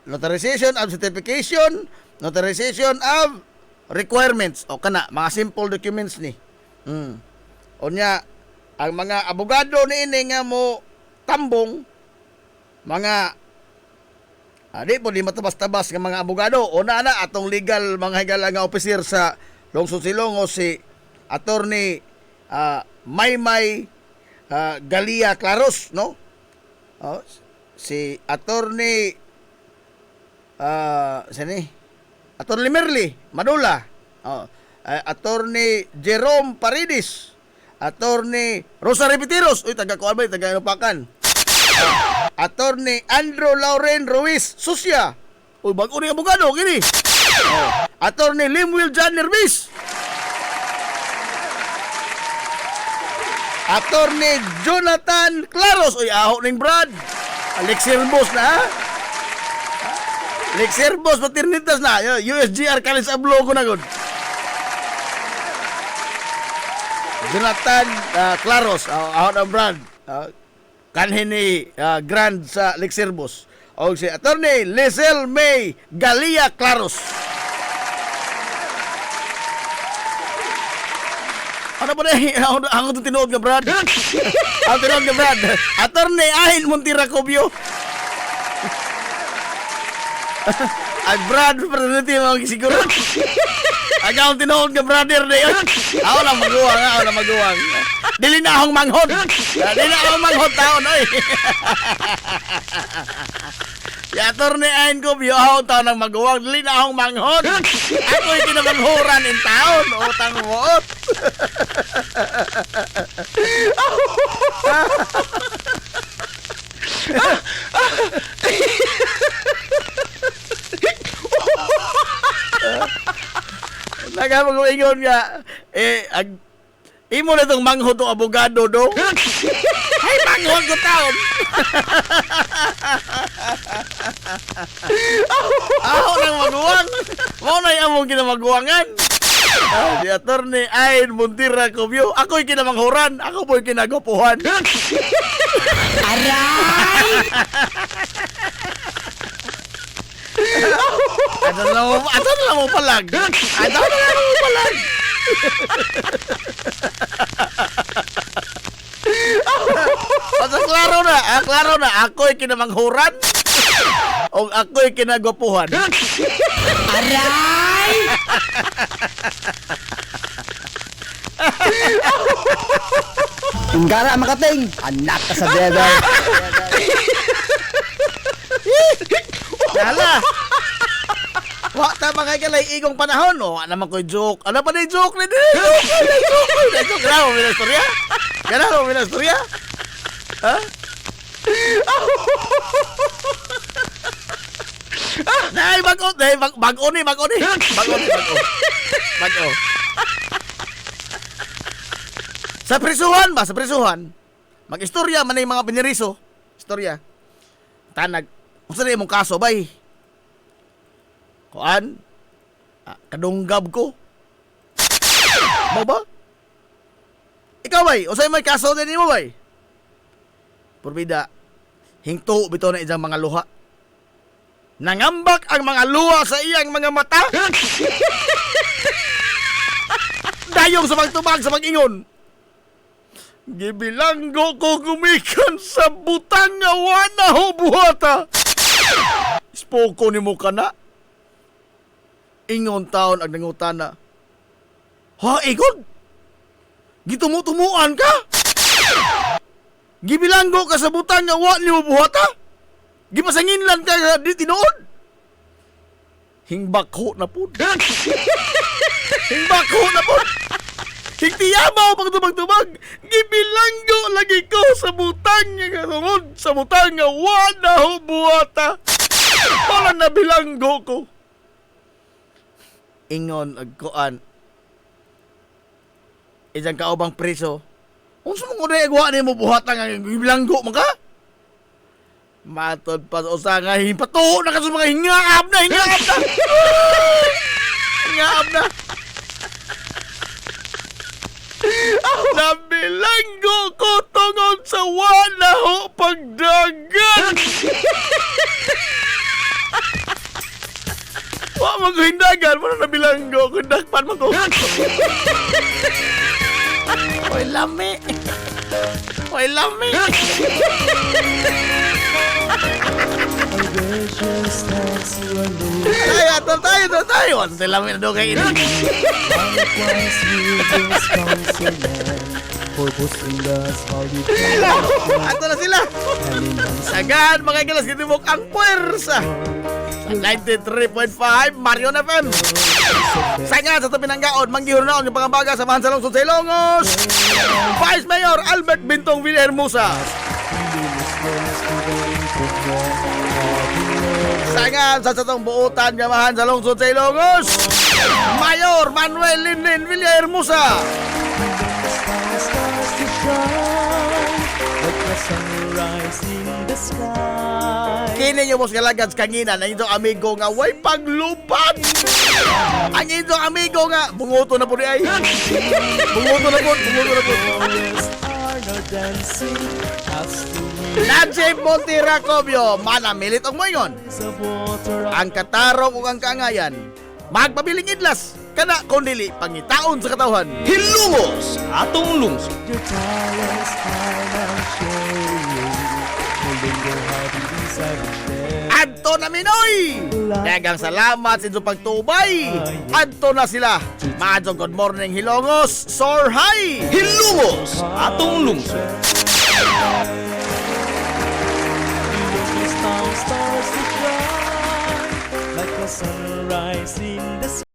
notarization of certification, notarization of requirements. O kana, mga simple documents ni. Unya, ang mga abogado ni ini nga mo tambong, mga di po di matabas-tabas ng mga abogado. Una na atong legal mga higala nga officer sa Lungsod Silongo si Attorney Maymay Galia Claros, no? Si Attorney Attorney Merly Madula, Attorney Jerome Paredes, Attorney Rosa Repetiros, taga Kuabay, taga Inupakan. Attorney Andrew Lauren Ruiz Susya. Bago ni abogado gini. Attorney Limwil John Nervis. Attorney Jonathan Claros. Aho ning Brad. Alex Herbos na ha. Alex Herbos paternitas na. USGR Kalis Ablogo na gud. Jonathan Claros. Aho na Brad. Kanhin ni Grand sa Lexerbos. O si Attorney Lizel May Galia Claros. Ano ba na ang tinuod nga Brad? Ang tinuod nga Brad. Attorney Ahin Montira Cobio. Ay Brad, perniti mo siguro. Agaw tinuod nga brother na yun. Ako na maguwang. Dili na akong manghod. Dili na akong manghod taon, oy. Attorney Ahin Cobio, ako taon ng maguwang. Dili na akong manghod. Ako'y kinamanghuran in taon. Utang moot. Nagapag-ingon nga, imo na itong manghod o abogado, do? Ay, manghod ko taon! Ako nang maguwang! Mo na yung among kinamaguwangan! Si Attorney Ahin Montira Cobio, ako'y kinamanghuran, ako po'y kinagupuhan. Aray! Ano na mo palag? Basta klaro na, ako'y kinamanghuran o ako'y kinagwapuhan. Aray! Tunggara makating, anak ka sa brother. Dala! Wa ta mga kalay igong panahon, o naman ko'y joke. Ano pa na joke na din? Joke. Ganaro mo na istorya? Ha? Nay, bago ni. Sa prisuhan. Mag-istorya man yung mga biniriso. Istorya. Tanag. Kung saan mong kaso, bay? Kuan? Kadunggab ko. Mo ba? Ikaw, bay? O sa'yo may kaso din mo, bay? Purbida, hingto bito na iyang mga luha. Nangambak ang mga luha sa iyang mga mata. Dayong sa pagtubag sa pag-ingon. Gibilanggo ko gumikan sa butang nga wana ho buhata. Spoko ni mo ka na. Ingon taon ang nangutana. Ha, Igod? Gitumuan ka? Gibilanggo ka sa butang nga wana mo buhata? Gipasanginlan ka nga di tinuod? Hingbakho na po. Hingbakho na po. Higtiyamaw pagtubag-tubag. Gibilanggo lagi ko sa butang nga katungod. Sa butang nga wala ho buhata. Wala na bilanggo ko. Ingon agkuan. Isang kaubang preso. Unsa mo na igwa ni mo buhata nga gibilanggo mo ka? Matod pa sa usa nga hipato na ka sa mga hingaab na. Hingaab na. Nabilanggo ko tungod sa wala ho pagdagan. Wa maghindagan mo na nabilanggo ko dakpan mo ko. Oy lami. Oy lami. Tayo. Ano sila may nadugay ini? Ato na sila. Sagad mga gilas gitimok ang puwersa. Sa 93.5 Marion FM. Sagad sa tabi ng gaon, manggihurnaon yung pangambaga sa Mahan sa Lungsod sa Ilongos. Vice Mayor Albert Bintong Villahermosa. Sagad sa satong buutan Yamahan sa Lungsod sa Ilongos. Mayor Manuel Linlin Villahermosa. Kini nyo mos kalagad kangina na itong amigo nga way paglupad. Ang itong amigo nga bungoto na po di ay. Bungoto na po. Najib Montiracobio, manamilit ang moingon. Ang katarong ug ang kaangayan, magpabiling idlas, kana kundili pangitaon sa katawhan. Hilumos atong lungsod. Adto na Minoy! Dagang salamat sa inyong pagtubay. Adto na sila. Maadtong good morning Hilongos, soar high. Hilumos atong lungsod. Stars to shine like a sunrise in the sky.